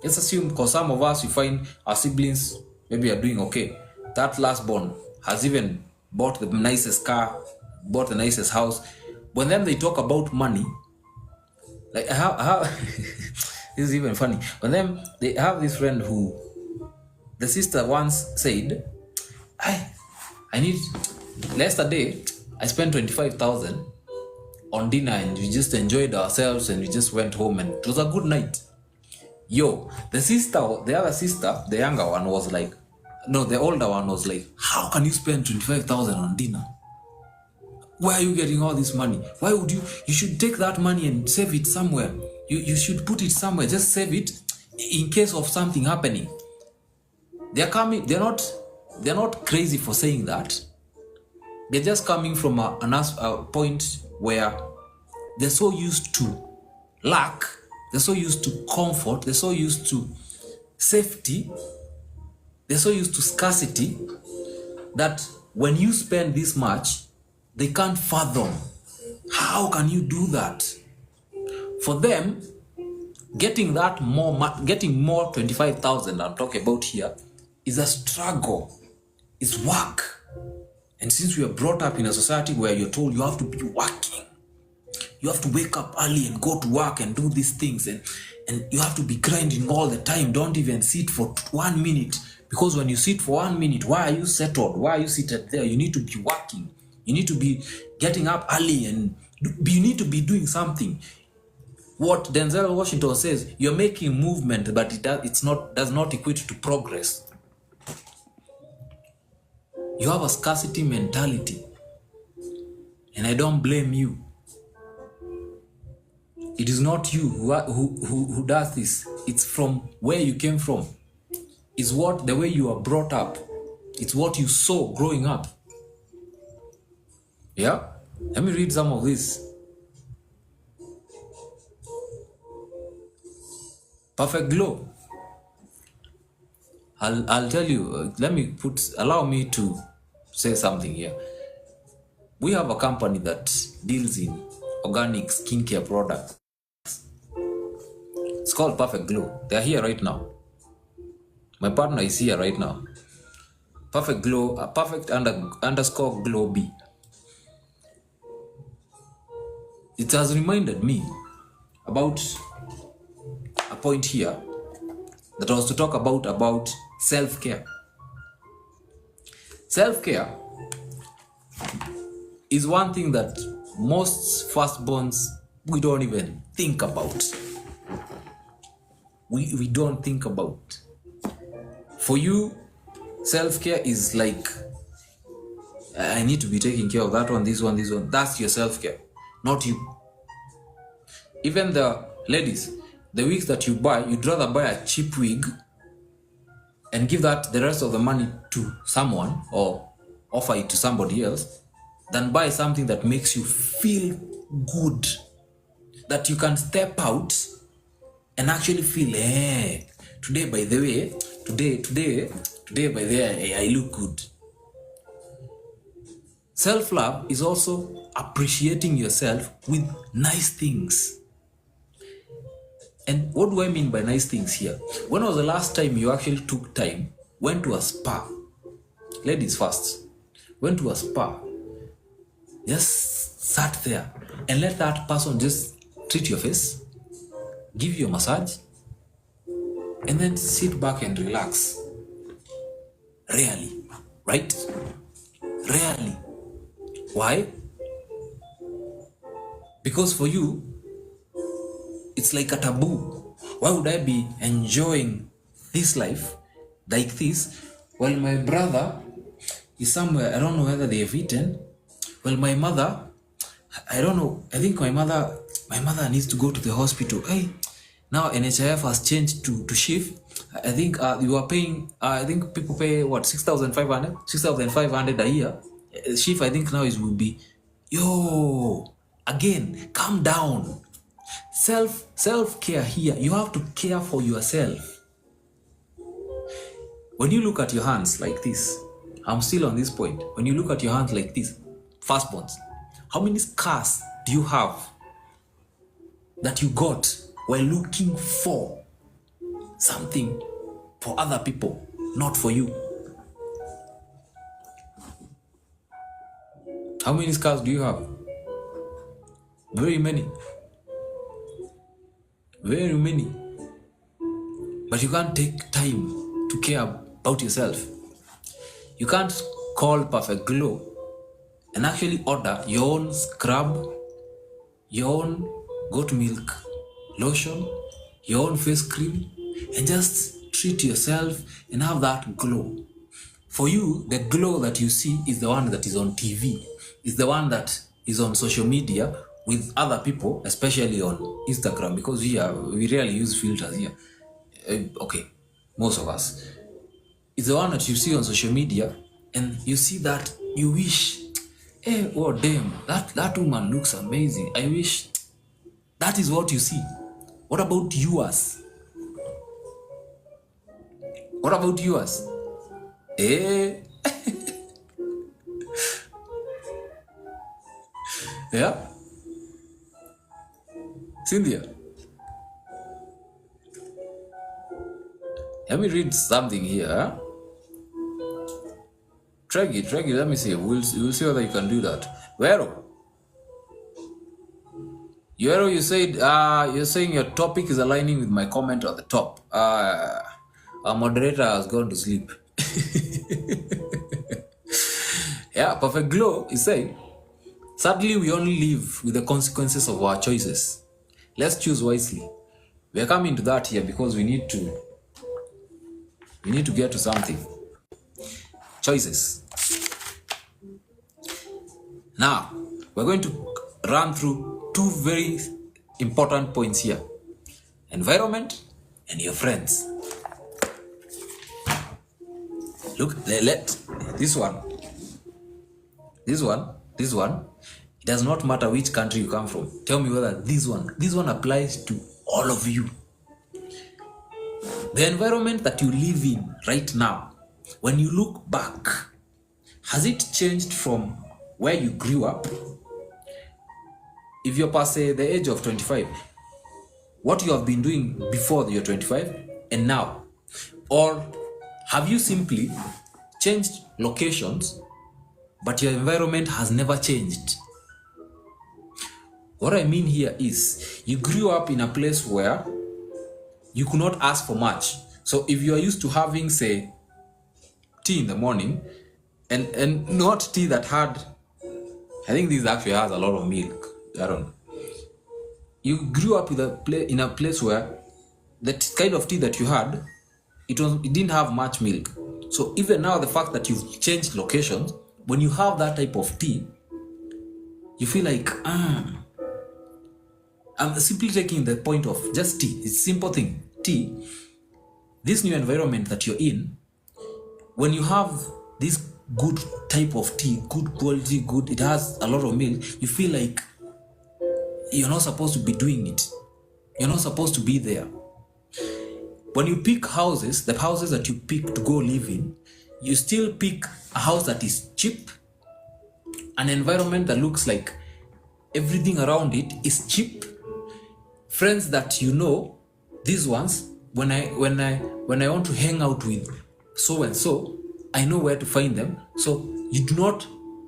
let's assume, because some of us, we find our siblings maybe are doing okay. That last born has even bought the nicest car, bought the nicest house. When then they talk about money, like how this is even funny. When them they have this friend who, the sister once said, I need, yesterday I spent 25,000 on dinner and we just enjoyed ourselves and we just went home and it was a good night. Yo, the other sister, the younger one was like, no, the older one was like, how can you spend 25,000 on dinner? Where are you getting all this money? Why would you should take that money and save it somewhere. You should put it somewhere, just save it in case of something happening. They're not crazy for saying that. They're just coming from a point where they're so used to lack, they're so used to comfort, they're so used to safety, they're so used to scarcity, that when you spend this much, they can't fathom. How can you do that? For them, getting more 25,000 I'm talking about here is a struggle, it's work. And since we are brought up in a society where you're told you have to be working, you have to wake up early and go to work and do these things, and you have to be grinding all the time, don't even sit for 1 minute, because when you sit for 1 minute, why are you settled? Why are you seated there? You need to be working. You need to be getting up early and you need to be doing something. What Denzel Washington says, you're making movement, but it does not equate to progress. You have a scarcity mentality, and I don't blame you. It is not you who does this. It's from where you came from. It's the way you are brought up. It's what you saw growing up. Yeah? Let me read some of this. Perfect Glow. I'll tell you, allow me to say something here. We have a company that deals in organic skincare products. It's called Perfect Glow. They're here right now. My partner is here right now. Perfect Glow, perfect_glow B. It has reminded me about a point here that I was to talk about self-care. Self-care is one thing that most firstborns, we don't even think about. We don't think about. For you, self-care is like, I need to be taking care of that one, this one, this one. That's your self-care, not you. Even the ladies, the wigs that you buy, you'd rather buy a cheap wig and give that the rest of the money to someone or offer it to somebody else than buy something that makes you feel good, that you can step out and actually feel, hey, today by the way, I look good. Self-love is also appreciating yourself with nice things. And what do I mean by nice things here? When was the last time you actually took time, went to a spa? Ladies first. Went to a spa. Just sat there and let that person just treat your face, give you a massage, and then sit back and relax. Rarely, right? Rarely. Why? Because for you, it's like a taboo. Why would I be enjoying this life like this while my brother is somewhere, I don't know whether they have eaten. Well, my mother, I don't know, I think my mother needs to go to the hospital. Hey, now NHIF has changed to shift. I think you are paying, I think people pay what, 6,500 a year. Shift, I think now will be, again, calm down. Self-care here, you have to care for yourself. When you look at your hands like this, I'm still on this point. When you look at your hands like this, firstborns, how many scars do you have that you got while looking for something for other people, not for you? How many scars do you have? Very many. Very many. But you can't take time to care about yourself. You can't call Perfect Glow and actually order your own scrub, your own goat milk lotion, your own face cream, and just treat yourself and have that glow. For you, the glow that you see is the one that is on TV, is the one that is on social media with other people, especially on Instagram, because we rarely use filters here. Okay, most of us. It's the one that you see on social media, and you see that you wish, hey, oh damn, that woman looks amazing. I wish that is what you see. What about yours? What about yours? Eh? Yeah? Cynthia? Let me read something here. Drag it, let me see. We'll see whether you can do that. Vero, you said you're saying your topic is aligning with my comment at the top. Our moderator has gone to sleep. Yeah, Perfect Glow is saying, sadly, we only live with the consequences of our choices. Let's choose wisely. We are coming to that here because we need to get to something. Choices. Now, we're going to run through two very important points here. Environment and your friends. Look, let this one. It does not matter which country you come from. Tell me whether this one applies to all of you. The environment that you live in right now, when you look back, has it changed from where you grew up, if you're past say the age of 25, what you have been doing before you're 25 and now, or have you simply changed locations but your environment has never changed? What I mean here is you grew up in a place where you could not ask for much. So if you are used to having, say, tea in the morning, and not tea that had, I think this actually has a lot of milk. I don't know. You grew up in a place where that kind of tea that you had, it didn't have much milk. So even now, the fact that you've changed locations, when you have that type of tea, you feel like, I'm simply taking the point of just tea. It's a simple thing. Tea, this new environment that you're in, when you have this good type of tea, good quality, good, it has a lot of milk, you feel like you're not supposed to be doing it. You're not supposed to be there. When you pick houses, the houses that you pick to go live in, you still pick a house that is cheap, an environment that looks like everything around it is cheap. Friends that you know, these ones, when I want to hang out with so and so, I know where to find them. So you do not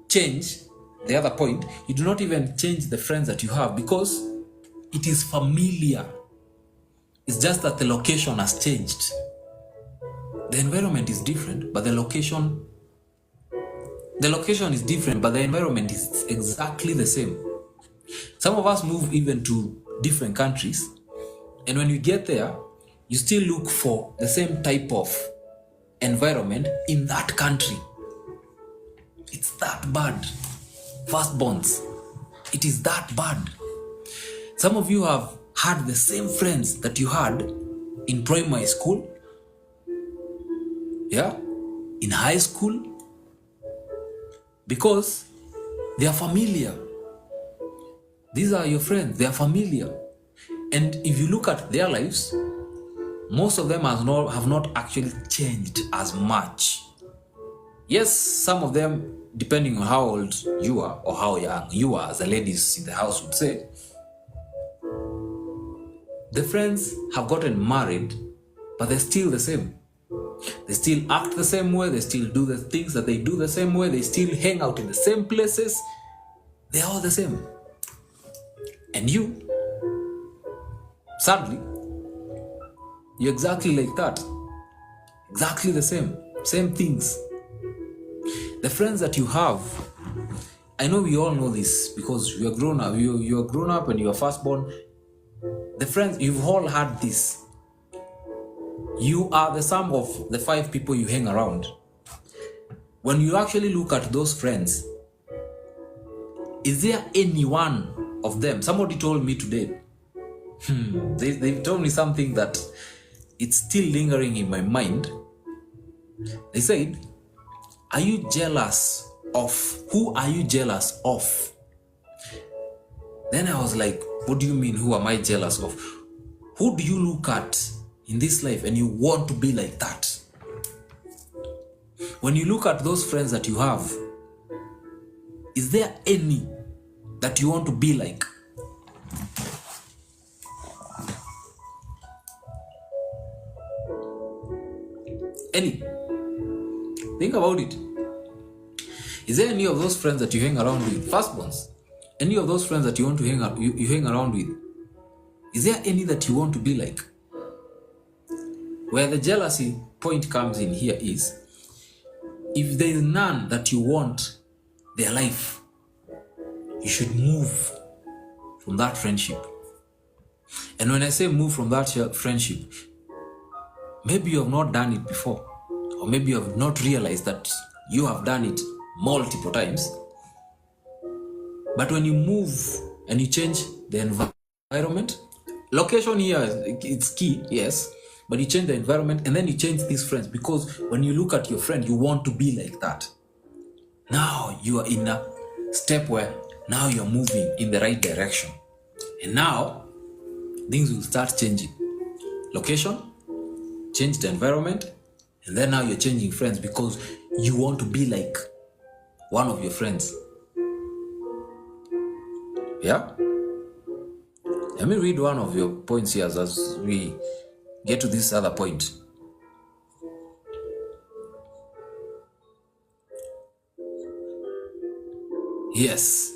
change the other point. You do not even change the friends that you have because it is familiar. It's just that the location has changed. The environment is different, but the location is different, but the environment is exactly the same. Some of us move even to different countries, and when you get there, you still look for the same type of environment in that country. It's that bad. Firstborns, it is that bad. Some of you have had the same friends that you had in primary school, in high school, because they are familiar. These are your friends, they are familiar. And if you look at their lives, most of them have not actually changed as much. Yes, some of them, depending on how old you are or how young you are, as the ladies in the house would say, the friends have gotten married, but they're still the same. They still act the same way, they still do the things that they do the same way, they still hang out in the same places. They're all the same. And you, sadly, you're exactly like that. Exactly the same things. The friends that you have, I know we all know this because you are grown up. You are grown up and you are firstborn. The friends, you've all had this. You are the sum of the 5 people you hang around. When you actually look at those friends, is there any one of them? Somebody told me today, they told me something that it's still lingering in my mind. They said, are you jealous of? Who are you jealous of? Then I was like, what do you mean, who am I jealous of? Who do you look at in this life and you want to be like that? When you look at those friends that you have, is there any that you want to be like? Any? Think about it. Is there any of those friends that you hang around with, firstborns? Any of those friends that you want to you hang around with? Is there any that you want to be like? Where the jealousy point comes in here is, if there is none that you want their life, you should move from that friendship. And when I say move from that friendship, maybe you have not done it before, or maybe you have not realized that you have done it multiple times. But when you move and you change the environment, location here, it's key, yes, but you change the environment and then you change these friends, because when you look at your friend, you want to be like that. Now you are in a step where now you're moving in the right direction. And now things will start changing. Location, change the environment, and then now you're changing friends because you want to be like one of your friends. Yeah? Let me read one of your points here as we get to this other point. Yes.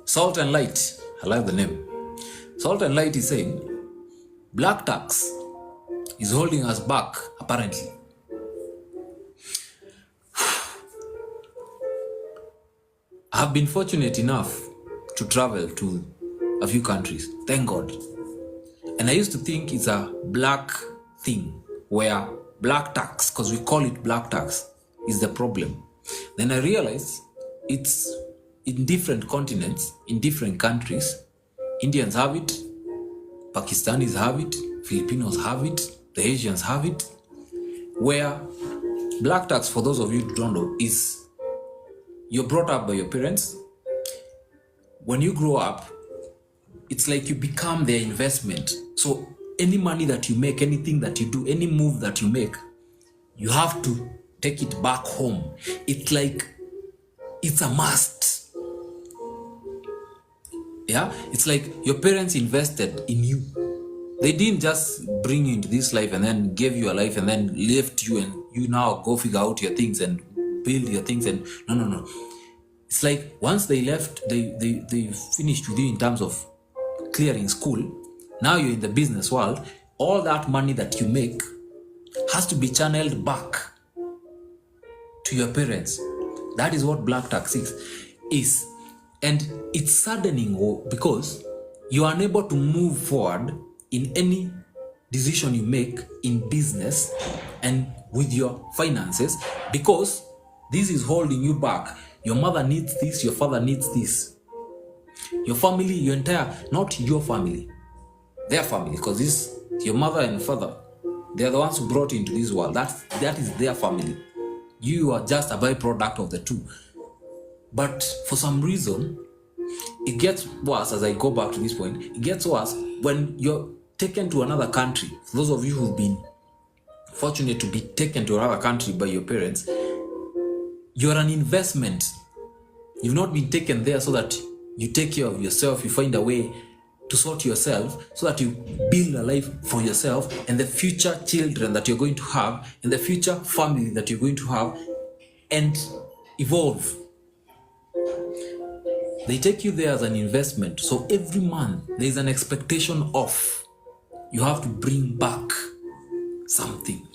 Salt and Light. I like the name. Salt and Light is saying, black tax is holding us back, apparently. I've been fortunate enough to travel to a few countries, thank God. And I used to think it's a black thing, where black tax, because we call it black tax, is the problem. Then I realized it's in different continents, in different countries. Indians have it, Pakistanis have it, Filipinos have it, the Asians have it, where black tax, for those of you who don't know, is you're brought up by your parents. When you grow up, it's like you become their investment. So any money that you make, anything that you do, any move that you make, you have to take it back home. It's like, it's a must. Yeah? It's like your parents invested in you. They didn't just bring you into this life and then gave you a life and then left you and you now go figure out your things and build your things. And no. It's like once they left, they finished with you in terms of clearing school. Now you're in the business world. All that money that you make has to be channeled back to your parents. That is what black tax is. And it's saddening because you are unable to move forward in any decision you make in business and with your finances because this is holding you back. Your mother needs this, your father needs this. Your family, your entire, not your family, their family, because this, your mother and father, they are the ones who brought you into this world. That is their family. You are just a byproduct of the two. But for some reason, it gets worse as I go back to this point. It gets worse when you're taken to another country. For those of you who've been fortunate to be taken to another country by your parents, you're an investment. You've not been taken there so that you take care of yourself, you find a way to sort yourself so that you build a life for yourself and the future children that you're going to have and the future family that you're going to have and evolve. They take you there as an investment. So every month there's an expectation of you have to bring back something.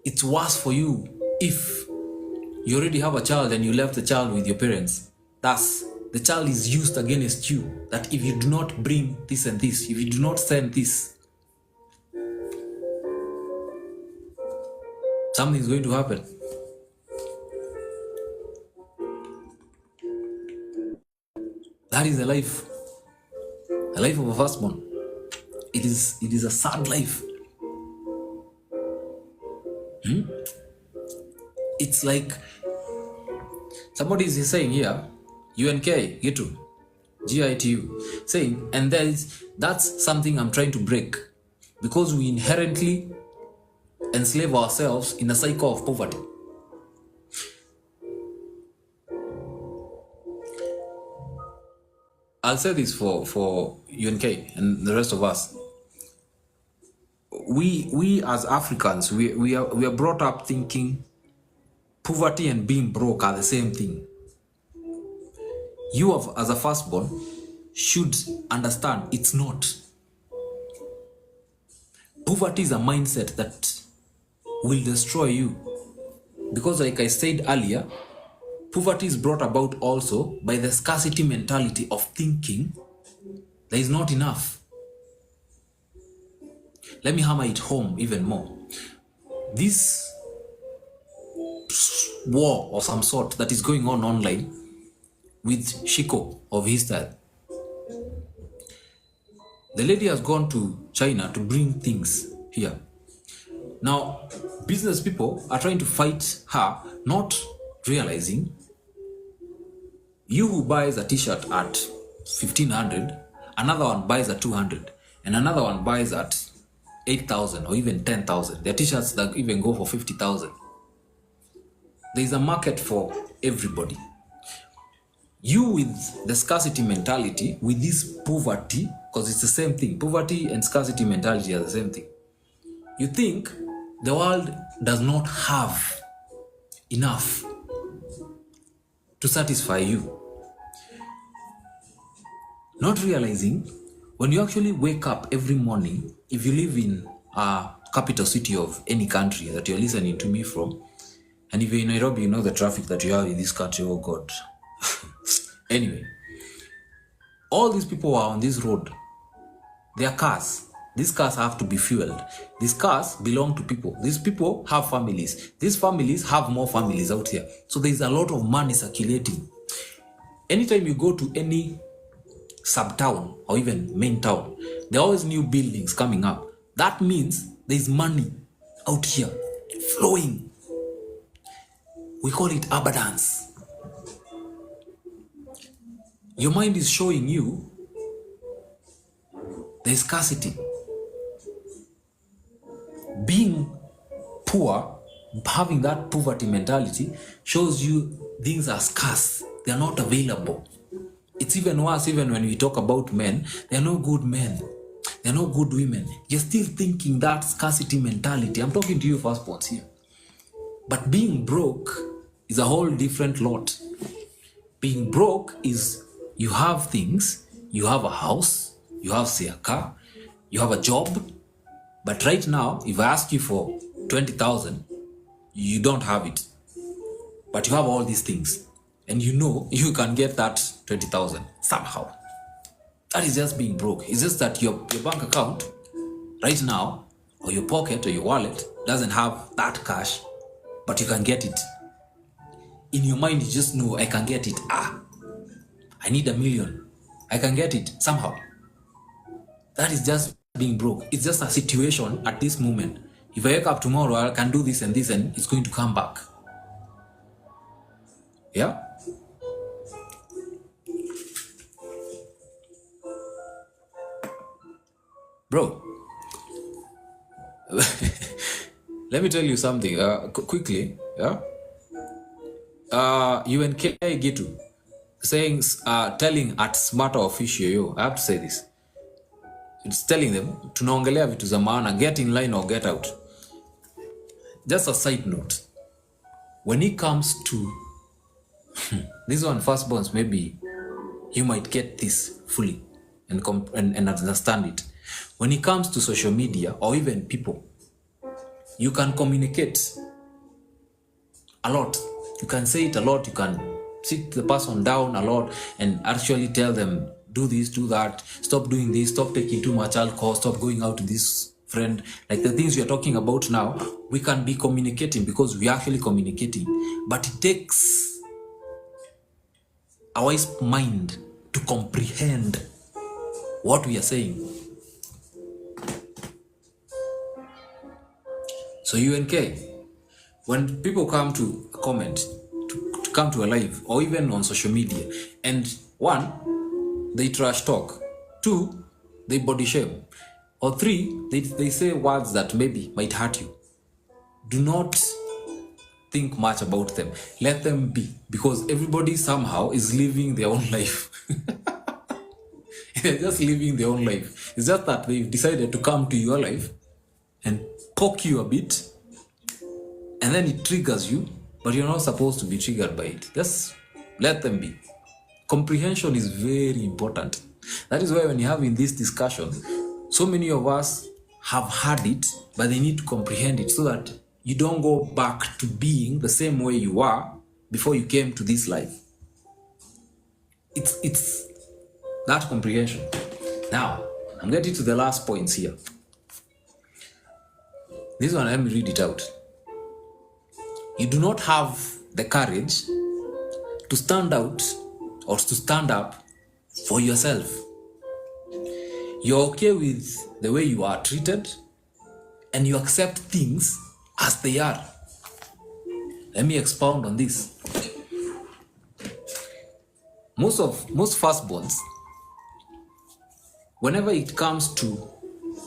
It's worse for you if you already have a child and you left the child with your parents. Thus, the child is used against you that if you do not bring this and this, if you do not send this, something is going to happen. That is the life of a firstborn. It is a sad life. It's like somebody is saying here, UNK, Gitu, GITU, saying, and that's something I'm trying to break because we inherently enslave ourselves in a cycle of poverty. I'll say this for UNK and the rest of us. We as Africans, we are brought up thinking poverty and being broke are the same thing. You as a firstborn should understand it's not. Poverty is a mindset that will destroy you. Because like I said earlier, poverty is brought about also by the scarcity mentality of thinking there is not enough. Let me hammer it home even more. This war of some sort that is going on online with Shiko of his style. The lady has gone to China to bring things here. Now, business people are trying to fight her, not realizing you who buys a t-shirt at 1,500, another one buys at 200, and another one buys at 8,000 or even 10,000. There are t-shirts that even go for 50,000. There is a market for everybody. You with the scarcity mentality, with this poverty, because it's the same thing, poverty and scarcity mentality are the same thing. You think the world does not have enough to satisfy you. Not realizing, when you actually wake up every morning, if you live in a capital city of any country that you're listening to me from, and if you're in Nairobi, you know the traffic that you have in this country, oh God. Anyway, all these people are on this road. They are cars. These cars have to be fueled. These cars belong to people. These people have families. These families have more families out here. So there's a lot of money circulating. Anytime you go to any sub-town or even main town, there are always new buildings coming up. That means there's money out here flowing. We call it abundance. Your mind is showing you there's scarcity. Being poor, having that poverty mentality, shows you things are scarce. They are not available. It's even worse, even when we talk about men, they are no good men. They are no good women. You're still thinking that scarcity mentality. I'm talking to you firstborns here. But being broke is a whole different lot. Being broke is you have things, you have a house, you have, say, a car, you have a job. But right now, if I ask you for 20,000, you don't have it. But you have all these things. And you know you can get that 20,000 somehow. That is just being broke. It's just that your bank account right now, or your pocket or your wallet, doesn't have that cash, but you can get it. In your mind, you just know, I can get it. I need 1 million. I can get it somehow. That is just being broke. It's just a situation at this moment. If I wake up tomorrow, I can do this and this, and it's going to come back. Yeah? Bro, let me tell you something quickly. Yeah? UNK Gitu saying, telling at Smarter Official, I have to say this. It's telling them, tunaongelea vitu za maana, get in line or get out. Just a side note. When it comes to this one, firstborns, maybe you might get this fully and understand it. When it comes to social media or even people, you can communicate a lot. You can say it a lot. You can sit the person down a lot and actually tell them, do this, do that, stop doing this, stop taking too much alcohol, stop going out to this friend. Like the things we are talking about now, we can be communicating because we are actually communicating. But it takes a wise mind to comprehend what we are saying. So UNK, when people come to comment, to come to a live, or even on social media, and 1, they trash talk, 2, they body shame, or 3, they say words that maybe might hurt you, do not think much about them. Let them be, because everybody somehow is living their own life. They're just living their own life. It's just that they've decided to come to your life and poke you a bit, and then it triggers you, but you're not supposed to be triggered by it. Just let them be. Comprehension is very important. That is why when you're having this discussion, so many of us have had it, but they need to comprehend it so that you don't go back to being the same way you were before you came to this life. It's that comprehension. Now, I'm getting to the last points here. This one, let me read it out. You do not have the courage to stand out or to stand up for yourself. You're okay with the way you are treated and you accept things as they are. Let me expound on this. Most firstborns, whenever it comes to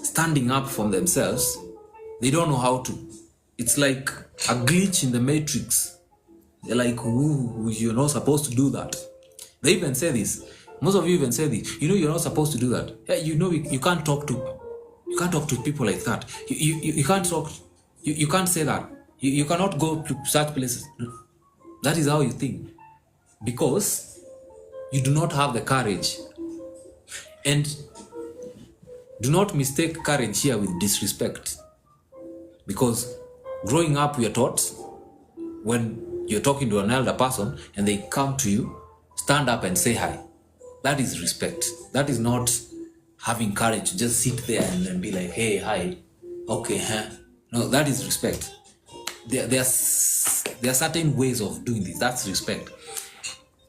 standing up for themselves, they don't know how to. It's like a glitch in the matrix. They're like, ooh, you're not supposed to do that. They even say this. Most of you even say this. You're not supposed to do that. You can't talk to people like that. You can't talk. You can't say that. You cannot go to such places. That is how you think, because you do not have the courage. And do not mistake courage here with disrespect, because growing up we are taught, when you're talking to an elder person and they come to you, stand up and say hi. That is respect. That is not having courage to just sit there and be like, hey, hi, okay, huh? No, that is respect. There are certain ways of doing this. That's respect.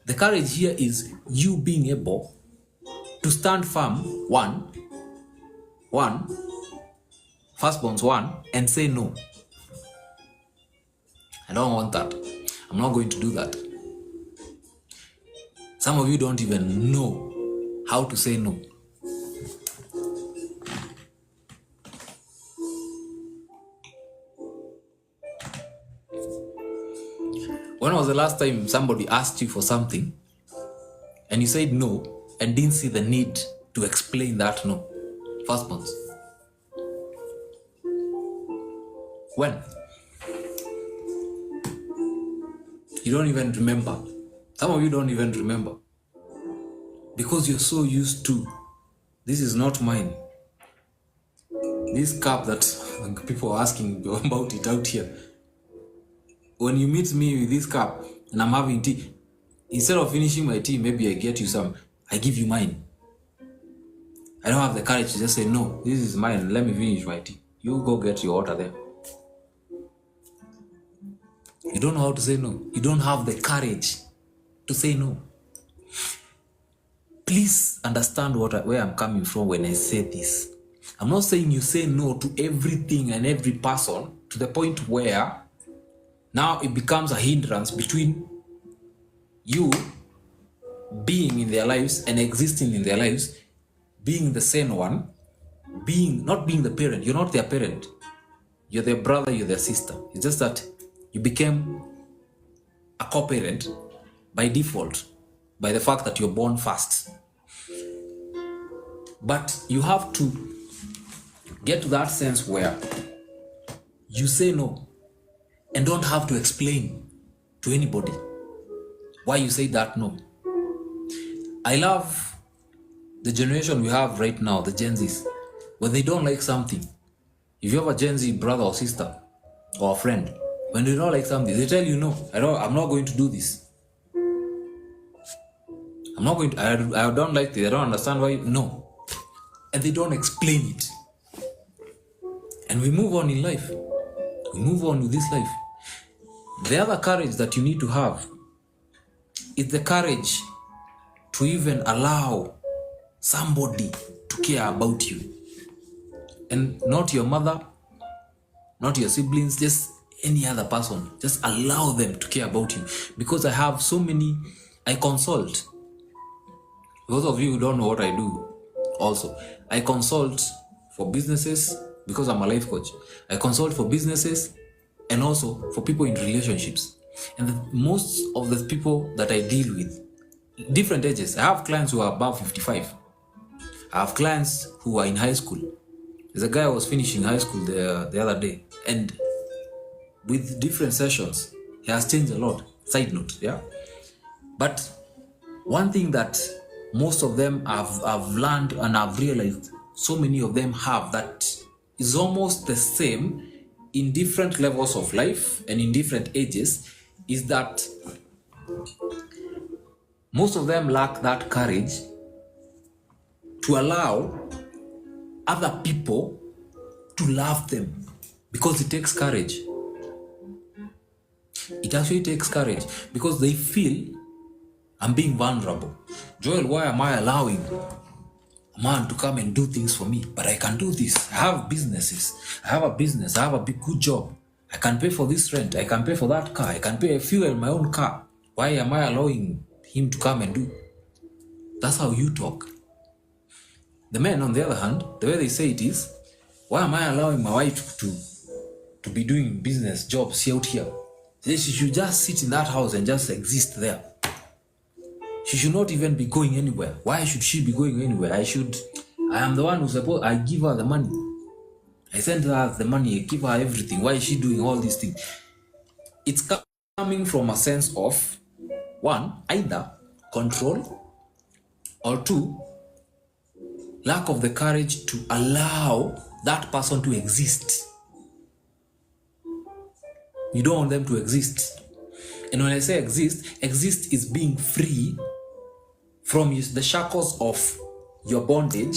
The courage here is you being able to stand firm, firstborns, and say no. I don't want that. I'm not going to do that. Some of you don't even know how to say no. When was the last time somebody asked you for something and you said no and didn't see the need to explain that no? Firstborns. When? You don't even remember. Some of you don't even remember, because you're so used to, this is not mine. This cup that people are asking about it out here. When you meet me with this cup and I'm having tea, instead of finishing my tea, maybe I get you some, I give you mine. I don't have the courage to just say, no, this is mine, let me finish my tea. You go get your water there. You don't know how to say no. You don't have the courage to say no. Please understand where I'm coming from when I say this. I'm not saying you say no to everything and every person to the point where now it becomes a hindrance between you being in their lives and existing in their lives, being the same one, not being the parent. You're not their parent. You're their brother, you're their sister. It's just that you became a co-parent by default, by the fact that you're born first. But you have to get to that sense where you say no and don't have to explain to anybody why you say that no. I love the generation we have right now, the Gen Zs. When they don't like something, if you have a Gen Z brother or sister or a friend, when they don't like something, they tell you no, I'm not going to do this. I don't like this, I don't understand why, no. And they don't explain it. And we move on in life. We move on with this life. The other courage that you need to have is the courage to even allow somebody to care about you. And not your mother, not your siblings, just any other person. Just allow them to care about you. Because I have so many, I consult. Those of you who don't know what I do also, I consult for businesses because I'm a life coach. I consult for businesses and also for people in relationships. And most of the people that I deal with, different ages. I have clients who are above 55. I have clients who are in high school. There's a guy who was finishing high school the other day, and with different sessions, he has changed a lot. Side note, yeah? But one thing that most of them have learned and I've realized so many of them have that is almost the same in different levels of life and in different ages is that most of them lack that courage to allow other people to love them, because it takes courage. It actually takes courage because they feel I'm being vulnerable. Joel, why am I allowing a man to come and do things for me? But I can do this. I have businesses. I have a business. I have a big good job. I can pay for this rent. I can pay for that car. I can pay fuel my own car. Why am I allowing him to come and do? That's how you talk. The men, on the other hand, the way they say it is, why am I allowing my wife to be doing business jobs out here? She should just sit in that house and just exist there. She She should not even be going anywhere. Why should she be going anywhere? I am the one who's supposed, I give her the money. I send her the money, I give her everything. Why is she doing all these things? It's coming from a sense of, one, either control, or two, lack of the courage to allow that person to exist. You don't want them to exist. And when I say exist is being free from the shackles of your bondage,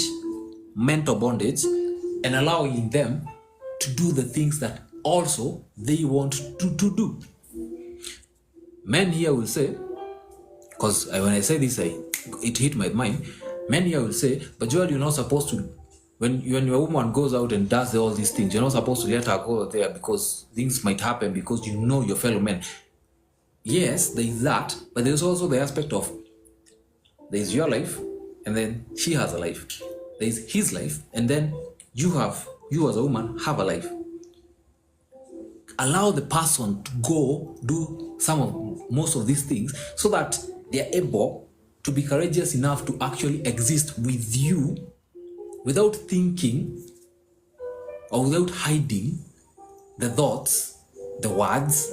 mental bondage, and allowing them to do the things that also they want to do. Men here will say, because when I say this, it hit my mind. Men here will say, but Joel, you're not supposed to, when your woman goes out and does all these things, you're not supposed to let her go there because things might happen because you know your fellow men. Yes, there is that, but there's also the aspect of, there's your life, and then she has a life. There's his life, and then you as a woman have a life. Allow the person to go do most of these things so that they're able to be courageous enough to actually exist with you without thinking or without hiding the thoughts, the words,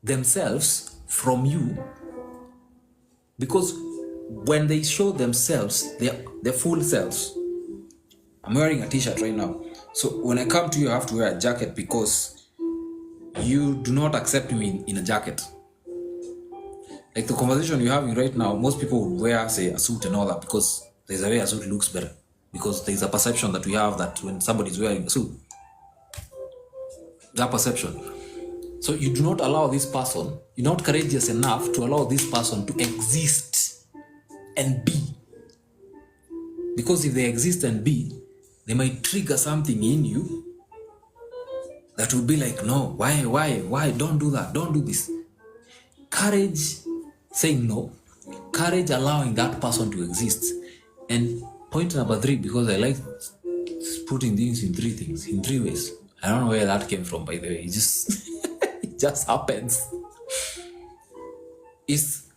themselves from you. Because when they show themselves, their full selves. I'm wearing a t-shirt right now. So when I come to you, I have to wear a jacket because you do not accept me in a jacket. Like the conversation you're having right now, most people would wear, say, a suit and all that because there's a way a suit looks better. Because there's a perception that we have that when somebody's wearing a suit, that perception. So you do not allow this person, you're not courageous enough to allow this person to exist and be. Because if they exist and be, they might trigger something in you that will be like, no, why, don't do that, don't do this. Courage saying no, courage allowing that person to exist. And point number 3, because I like putting things in 3 ways. I don't know where that came from, by the way. It just it just happens. Is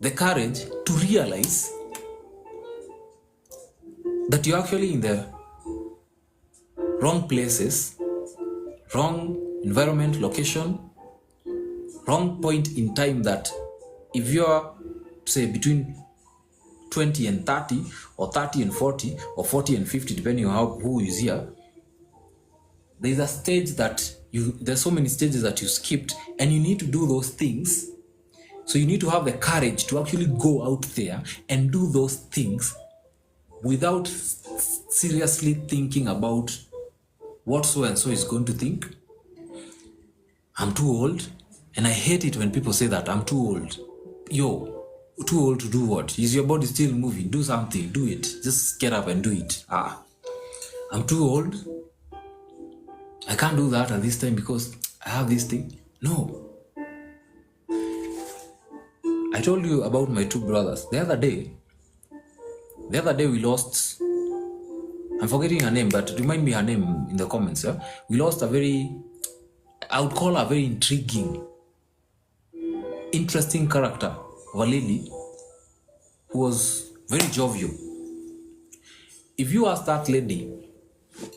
the courage to realize that you're actually in the wrong places, wrong environment, location, wrong point in time. That if you're, say, between 20 and 30, or 30 and 40, or 40 and 50, depending on who is here, there's a stage that there's so many stages that you skipped, and you need to do those things. So you need to have the courage to actually go out there and do those things without seriously thinking about what so and so is going to think. I'm too old, and I hate it when people say that I'm too old. Yo, too old to do what? Is your body still moving? Do something, do it. Just get up and do it. I'm too old. I can't do that at this time because I have this thing. No. I told you about my 2 brothers. The other day we lost, I'm forgetting her name, but remind me her name in the comments. Yeah? We lost I would call her a very intriguing, interesting character of a lady who was very jovial. If you ask that lady,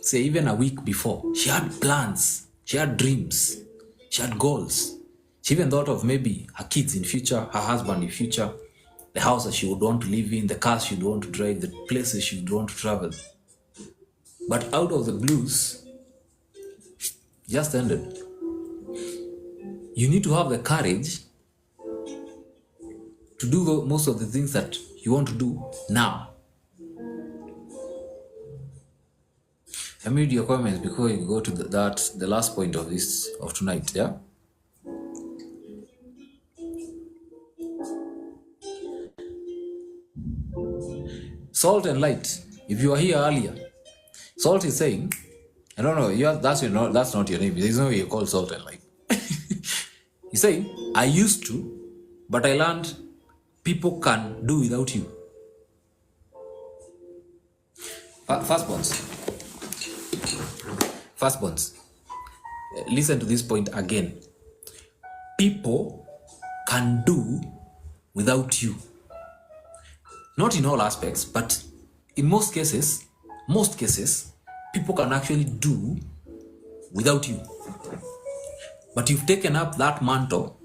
say even a week before, she had plans, she had dreams, she had goals. She even thought of maybe her kids in future, her husband in future, the house that she would want to live in, the cars she would want to drive, the places she would want to travel. But out of the blues, just ended. You need to have the courage to do most of the things that you want to do now. Let me read your comments before you go to the last point of tonight, yeah? Salt and Light, if you are here earlier, Salt is saying, I don't know, that's not your name. There's no way you call Salt and Light. He's saying, I used to, but I learned people can do without you. Firstborns, listen to this point again. People can do without you. Not in all aspects, but in most cases, people can actually do without you. But you've taken up that mantle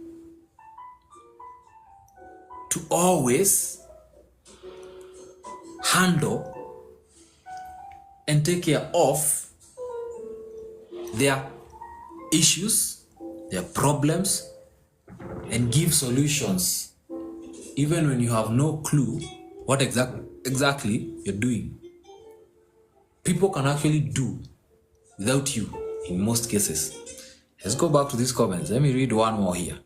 to always handle and take care of their issues, their problems, and give solutions, even when you have no clue what exactly you're doing. People can actually do without you in most cases. Let's go back to these comments. Let me read one more here.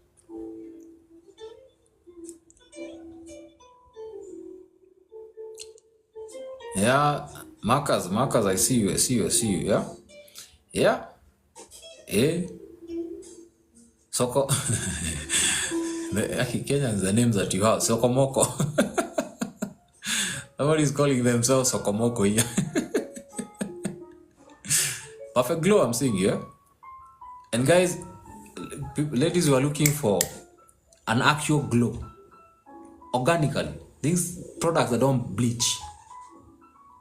Yeah, Marcus, I see you. Yeah. Soko. The Kenyans, the names that you have, Sokomoko. Somebody's calling themselves Sokomoko here. Perfect glow, I'm seeing here. And guys, ladies who are looking for an actual glow, organically, these products that don't bleach,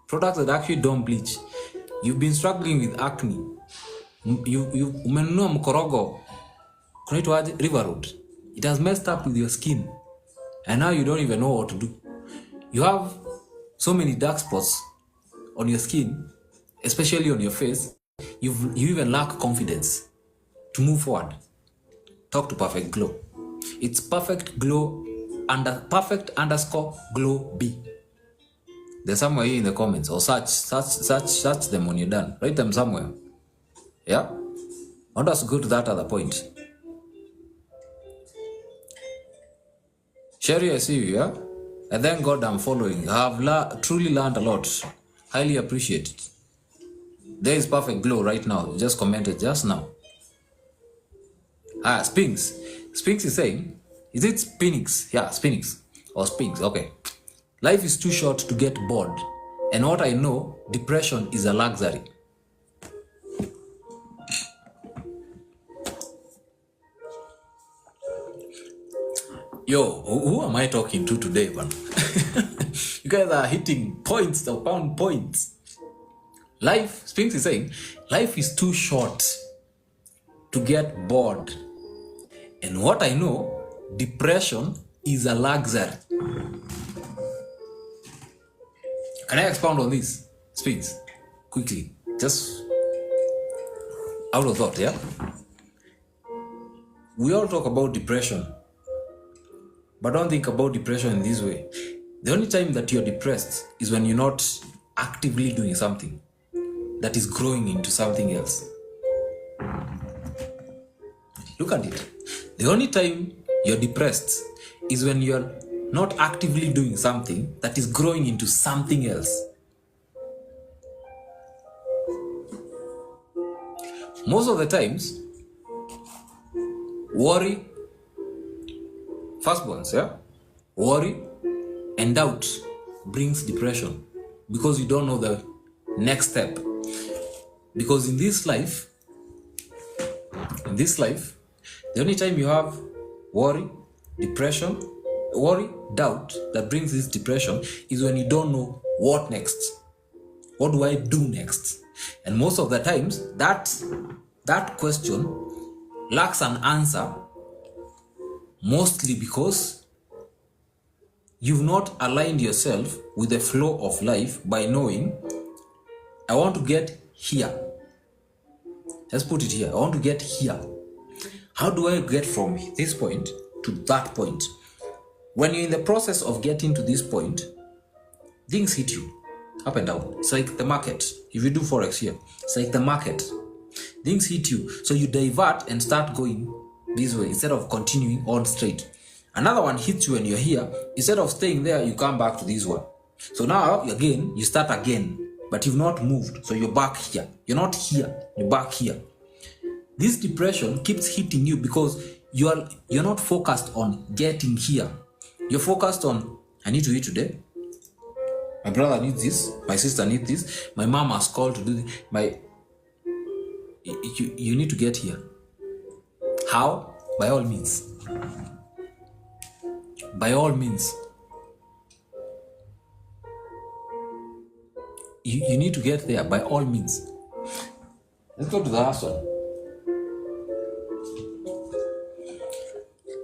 products that actually don't bleach. You've been struggling with acne. Umenunua mkorogo kunaitwa River Road. It has messed up with your skin, and now you don't even know what to do. You have so many dark spots on your skin, especially on your face. You even lack confidence to move forward. Talk to Perfect Glow. It's Perfect Glow perfect_glow B. They're somewhere here in the comments, or search them when you're done. Write them somewhere. Yeah? I want us to go to that other point. Sherry, I see you, yeah? And then God, I'm following. I have truly learned a lot. Highly appreciate it. There is Perfect Glow right now. You just commented just now. Spinks. Spinks is saying, is it Spinix? Yeah, Spinix. Or Spinks, okay. Life is too short to get bored. And what I know, depression is a luxury. Yo, who am I talking to today, man? You guys are hitting points upon points. Life, Spinks is saying, life is too short to get bored. And what I know, depression is a luxury. Can I expound on this, Spinks? Quickly, just out of thought, yeah? We all talk about depression, but don't think about depression in this way. The only time that you're depressed is when you're not actively doing something that is growing into something else. Look at it. The only time you're depressed is when you're not actively doing something that is growing into something else. Most of the times, worry, firstborns, yeah? Worry and doubt brings depression because you don't know the next step. Because in this life, the only time you have worry, depression, doubt that brings this depression is when you don't know what next. What do I do next? And most of the times, that question lacks an answer, mostly because you've not aligned yourself with the flow of life by knowing, I want to get here. Let's put it here. I want to get here. How do I get from this point to that point? When you're in the process of getting to this point, things hit you up and down. It's like the market. If you do Forex here, it's like the market. Things hit you. So you divert and start going this way instead of continuing on straight. Another one hits you when you're here. Instead of staying there, you come back to this one. So now, again, you start again. But you've not moved. So you're back here. You're not here. You're back here. This depression keeps hitting you because you're not focused on getting here. You're focused on, I need to eat today. My brother needs this. My sister needs this. My mom has called to do this. You need to get here. How? By all means. by all means. You need to get there by all means. Let's go to the last one.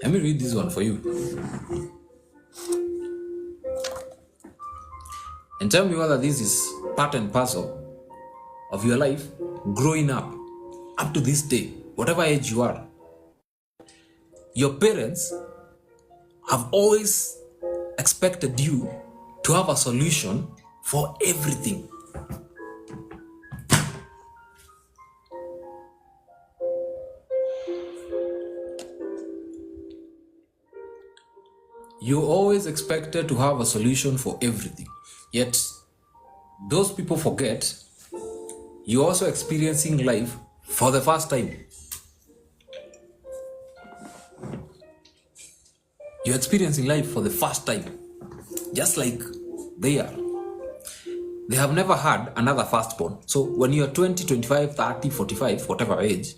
Let me read this one for you. And tell me whether this is part and parcel of your life growing up to this day, whatever age you are. Your parents have always expected you to have a solution for everything. You always expected to have a solution for everything. Yet, those people forget you're also experiencing life for the first time. You're experiencing life for the first time, just like they are. They have never had another firstborn. So when you're 20, 25, 30, 45, whatever age,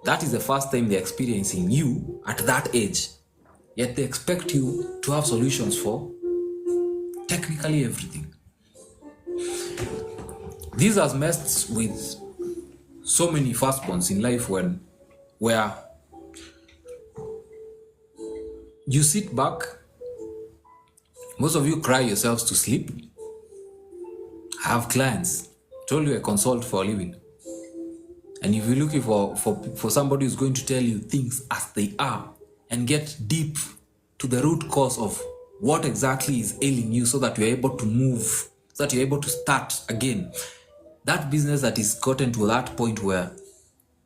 that is the first time they're experiencing you at that age. Yet they expect you to have solutions for technically everything. This has messed with so many firstborns in life where you sit back, most of you cry yourselves to sleep. I have clients, told you I consult for a living. And if you're looking for somebody who's going to tell you things as they are and get deep to the root cause of what exactly is ailing you so that you're able to move, so that you're able to start again, that business that is gotten to that point where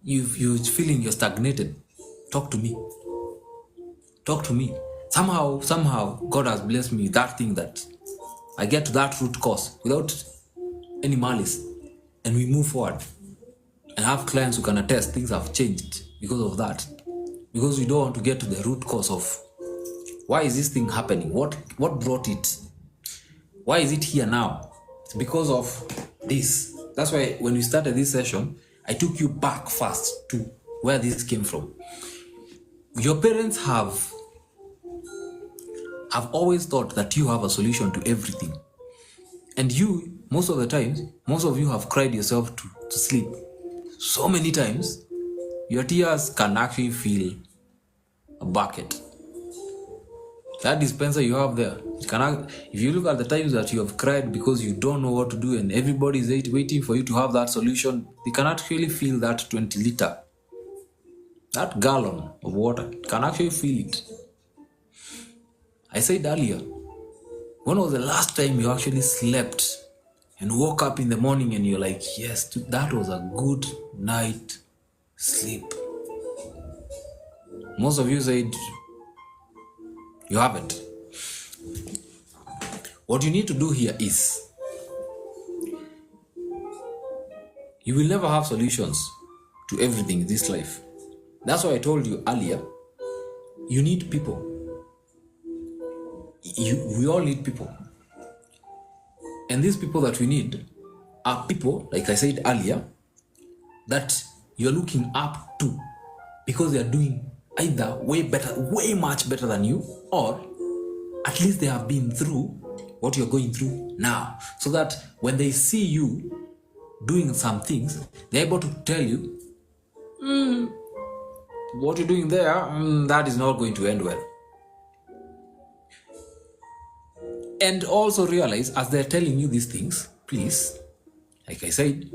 you're feeling you're stagnated, talk to me. Talk to me. Somehow, God has blessed me with that thing that I get to that root cause without any malice, and we move forward. And have clients who can attest things have changed because of that. Because we don't want to get to the root cause of why is this thing happening? What brought it? Why is it here now? It's because of this. That's why when we started this session, I took you back first to where this came from. Your parents have always thought that you have a solution to everything. And you, most of the times, most of you have cried yourself to sleep. So many times, your tears can actually fill a bucket. That dispenser you have there, if you look at the times that you have cried because you don't know what to do and everybody is waiting for you to have that solution, they can actually feel that 20 liter. That gallon of water can actually feel it. I said earlier, when was the last time you actually slept and woke up in the morning and you're like, yes, that was a good night sleep? Most of you said you haven't. What you need to do here is, you will never have solutions to everything in this life. That's why I told you earlier, you need people. We all need people. And these people that we need are people, like I said earlier, that you're looking up to because they are doing either way better, way much better than you, or at least they have been through what you're going through now. So that when they see you doing some things, they're able to tell you, what you're doing there, that is not going to end well. And also realize, as they're telling you these things, please, like I said,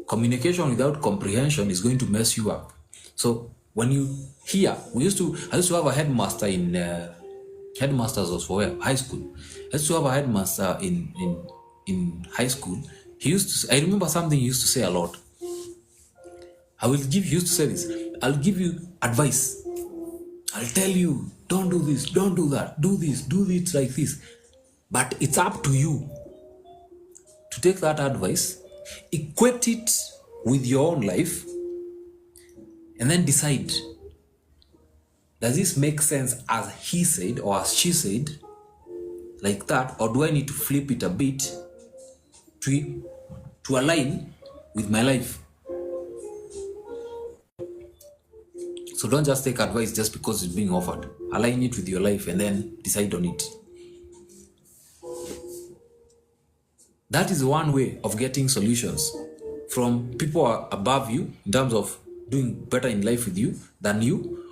communication without comprehension is going to mess you up. So when you hear, I used to have a headmaster in headmasters was for high school. I used to have a headmaster in high school. He used to. I remember something he used to say a lot. He used to say this. I'll give you advice. I'll tell you, don't do this, don't do that, do this, do it like this. But it's up to you to take that advice, equate it with your own life, and then decide, does this make sense as he said or as she said, like that, or do I need to flip it a bit to align with my life? So don't just take advice just because it's being offered. Align it with your life and then decide on it. That is one way of getting solutions from people above you in terms of doing better in life with you than you,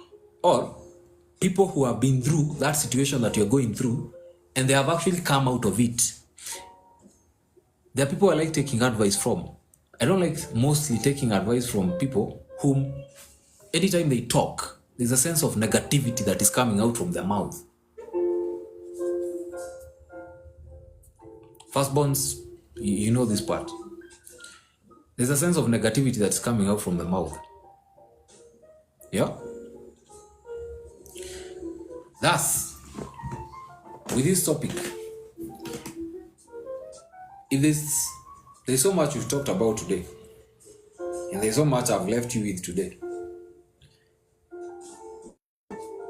or people who have been through that situation that you're going through and they have actually come out of it. There are people I like taking advice from. I don't like mostly taking advice from people whom, anytime they talk, there's a sense of negativity that is coming out from their mouth. Firstborns, you know this part. There's a sense of negativity that's coming out from the mouth. Yeah? Thus, with this topic, if there's so much we've talked about today, and there's so much I've left you with today.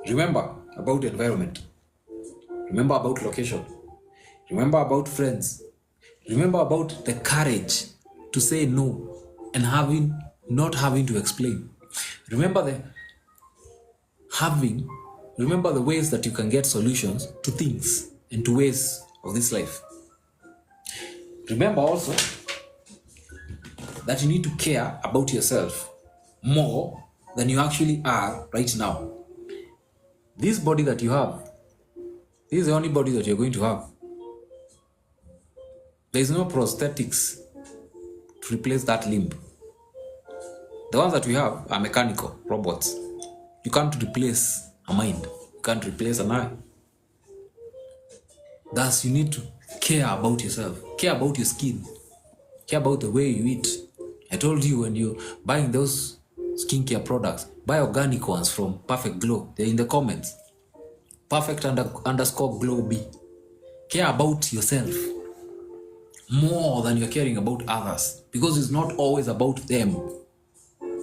Remember about environment. Remember about location. Remember about friends. Remember about the courage to say no and not having to explain. Remember the ways that you can get solutions to things and to ways of this life. Remember also that you need to care about yourself more than you actually are right now. This body that you have, this is the only body that you're going to have. There is no prosthetics to replace that limb. The ones that we have are mechanical robots. You can't replace a mind. You can't replace an eye. Thus, you need to care about yourself. Care about your skin. Care about the way you eat. I told you, when you're buying those skincare products, buy organic ones from Perfect Glow. They're in the comments. Perfect_glow_B. Care about yourself more than you're caring about others, because it's not always about them.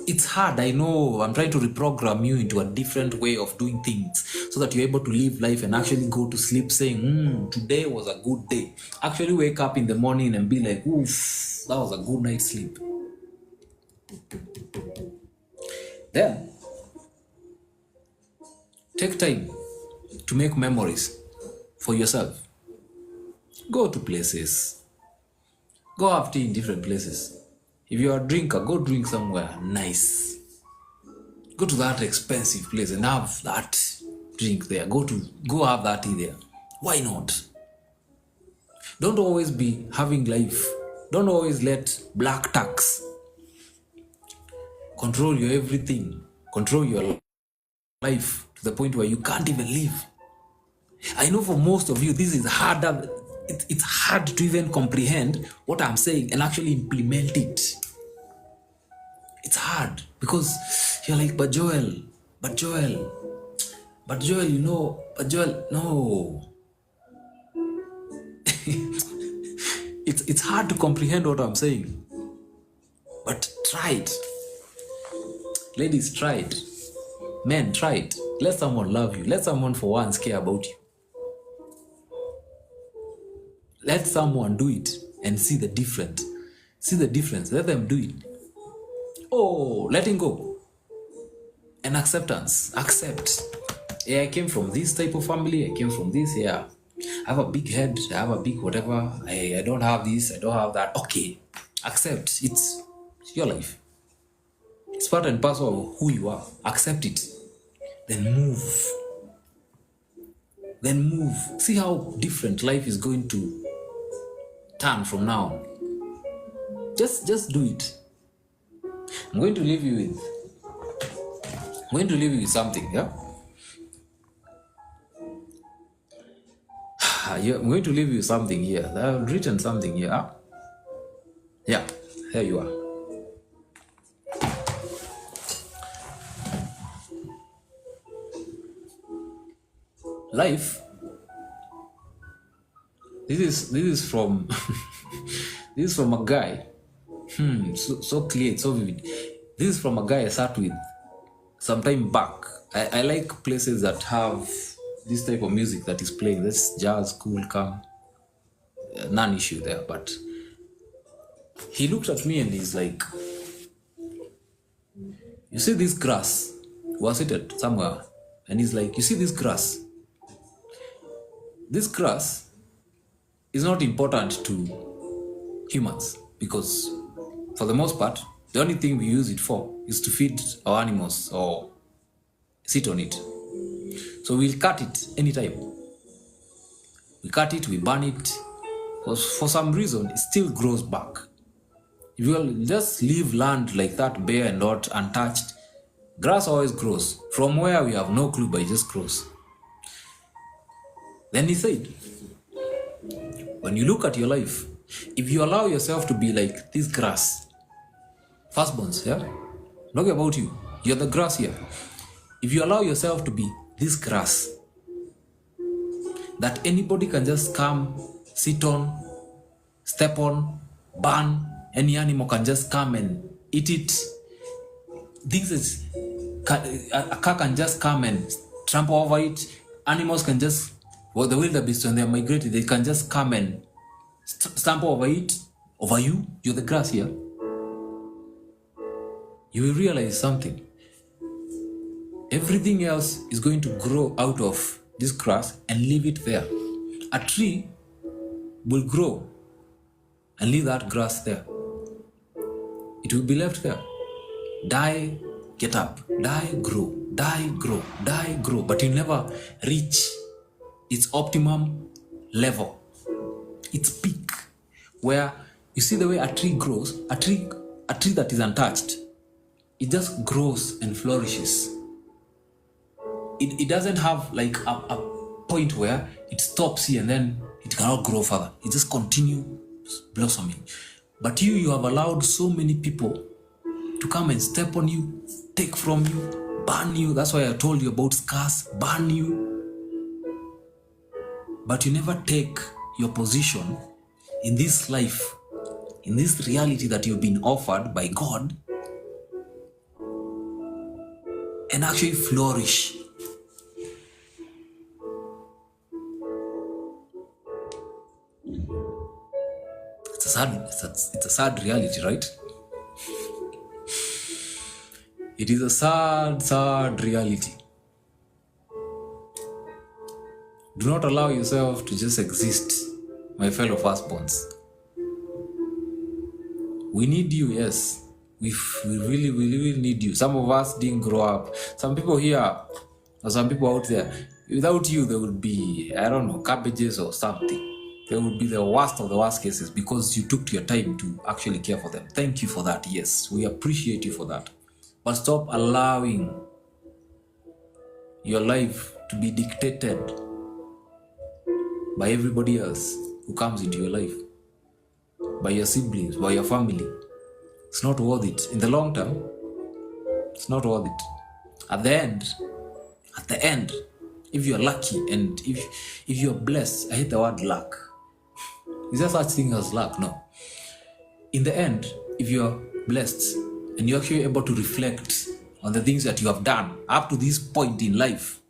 It's hard, I know. I'm trying to reprogram you into a different way of doing things so that you're able to live life and actually go to sleep saying, today was a good day. Actually wake up in the morning and be like, oof, that was a good night's sleep. Then, take time to make memories for yourself. Go to places. Go have tea in different places. If you're a drinker, go drink somewhere nice. Go to that expensive place and have that drink there. Go have that tea there. Why not? Don't always be having life. Don't always let black tax control your everything. Control your life to the point where you can't even live. I know for most of you, this is harder. It's hard to even comprehend what I'm saying and actually implement it. It's hard because you're like, but Joel, no. It's hard to comprehend what I'm saying. But try it. Ladies, try it. Men, try it. Let someone love you. Let someone for once care about you. Let someone do it and see the difference. See the difference. Let them do it. Oh, letting go. And acceptance. Accept. Yeah, I came from this type of family. I came from this. Yeah. I have a big head. I have a big whatever. I don't have this. I don't have that. Okay. Accept. It's your life. It's part and parcel of who you are. Accept it. Then move. See how different life is going to turn from now. Just do it. I'm going to leave you with something, yeah? I'm going to leave you with something here. I've written something here. Huh? Yeah, here you are. Life. This is from this is from a guy. So clear, so vivid. This is from a guy I sat with some time back. I like places that have this type of music that is playing. That's jazz, cool, calm. None issue there. But he looked at me and he's like, you see this grass? was seated somewhere, and he's like, you see this grass? This grass is not important to humans because, for the most part, the only thing we use it for is to feed our animals or sit on it. So we'll cut it anytime. We cut it, we burn it. Because for some reason, it still grows back. If you just leave land like that bare and not untouched, grass always grows. From where we have no clue, but it just grows. Then he said, when you look at your life, if you allow yourself to be like this grass, firstborns, yeah? Talking about you. You're the grass here. If you allow yourself to be this grass, that anybody can just come, sit on, step on, burn, any animal can just come and eat it. A car can just come and trample over it. Animals can just, the wildebeest, when they're migrated, they can just come and stamp over it, over you. You're the grass here. You will realize something. Everything else is going to grow out of this grass and leave it there. A tree will grow and leave that grass there. It will be left there. Die, get up. Die, grow. Die, grow. Die, grow. But you never reach its optimum level, its peak, where you see the way a tree grows, a tree that is untouched, it just grows and flourishes. It doesn't have like a point where it stops here and then it cannot grow further. It just continues blossoming. But you have allowed so many people to come and step on you, take from you, burn you. That's why I told you about scars, burn you. But you never take your position in this life, in this reality that you've been offered by God, and actually flourish. It's a sad reality, right? It is a sad reality. Do not allow yourself to just exist, my fellow firstborns. We need you, yes. We really need you. Some of us didn't grow up. Some people here, or some people out there, without you, there would be, I don't know, cabbages or something. They would be the worst of the worst cases because you took your time to actually care for them. Thank you for that. Yes, we appreciate you for that. But stop allowing your life to be dictated by everybody else who comes into your life, by your siblings, by your family. It's not worth it. In the long term, it's not worth it. At the end, if you're lucky and if you're blessed, I hate the word luck. Is there such thing as luck? No. In the end, if you're blessed and you're actually able to reflect on the things that you have done up to this point in life,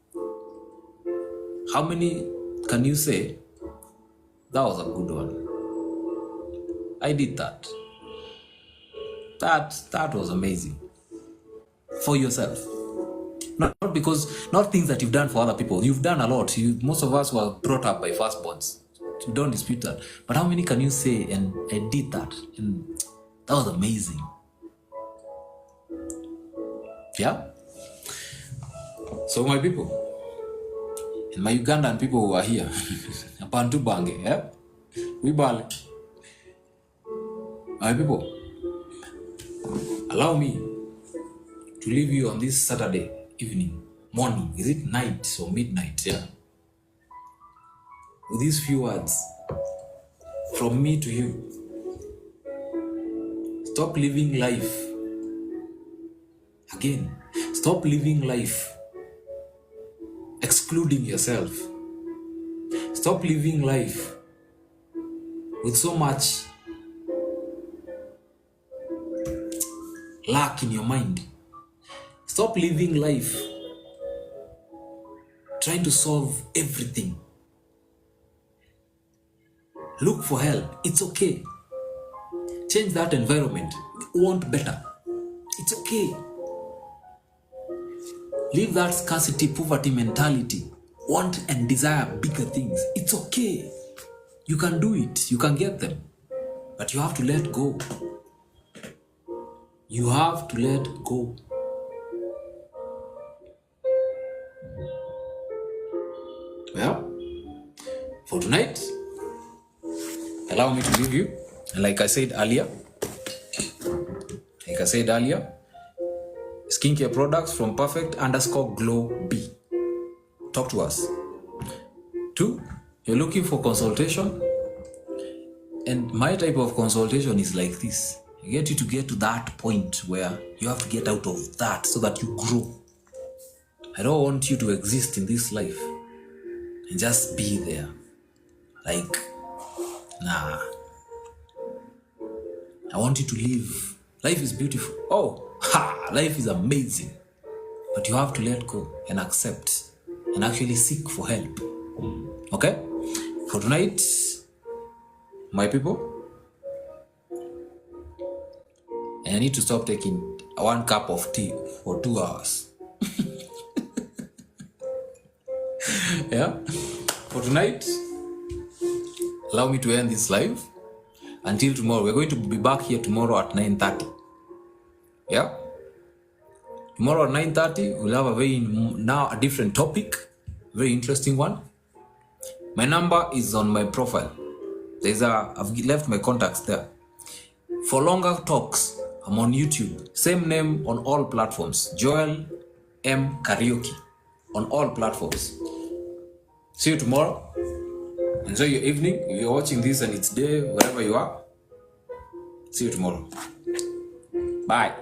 how many can you say, that was a good one? I did that. That was amazing. For yourself. Not things that you've done for other people. You've done a lot. Most of us were brought up by firstborns. So don't dispute that. But how many can you say, and I did that, and that was amazing? Yeah? So my people, and my Ugandan people who are here, Bantu Bange, yeah? We ball. My people, allow me to leave you on this Saturday morning. Is it night or midnight? Yeah. With these few words from me to you. Stop living life. Again, stop living life excluding yourself. Stop living life with so much lack in your mind. Stop living life trying to solve everything. Look for help. It's okay. Change that environment. Want better. It's okay. Leave that scarcity, poverty mentality. Want and desire bigger things. It's okay. You can do it. You can get them. But you have to let go. You have to let go. Well, for tonight, allow me to leave you. Like I said earlier, skincare products from perfect_glow B. Talk to us. 2, you're looking for consultation, and my type of consultation is like this. I get you to get to that point where you have to get out of that so that you grow. I don't want you to exist in this life and just be there. Like, nah. I want you to live. Life is beautiful. Life is amazing. But you have to let go and accept and actually seek for help. Okay? For tonight, my people, and I need to stop taking 1 cup of tea for 2 hours. Yeah? For tonight, allow me to end this live. Until tomorrow. We're going to be back here tomorrow at 9:30. Yeah? Tomorrow at 9:30, we'll have a different topic. Very interesting one. My number is on my profile. I've left my contacts there. For longer talks, I'm on YouTube. Same name on all platforms. Joel M. Karaoke. On all platforms. See you tomorrow. Enjoy your evening. If you're watching this and it's day, wherever you are. See you tomorrow. Bye.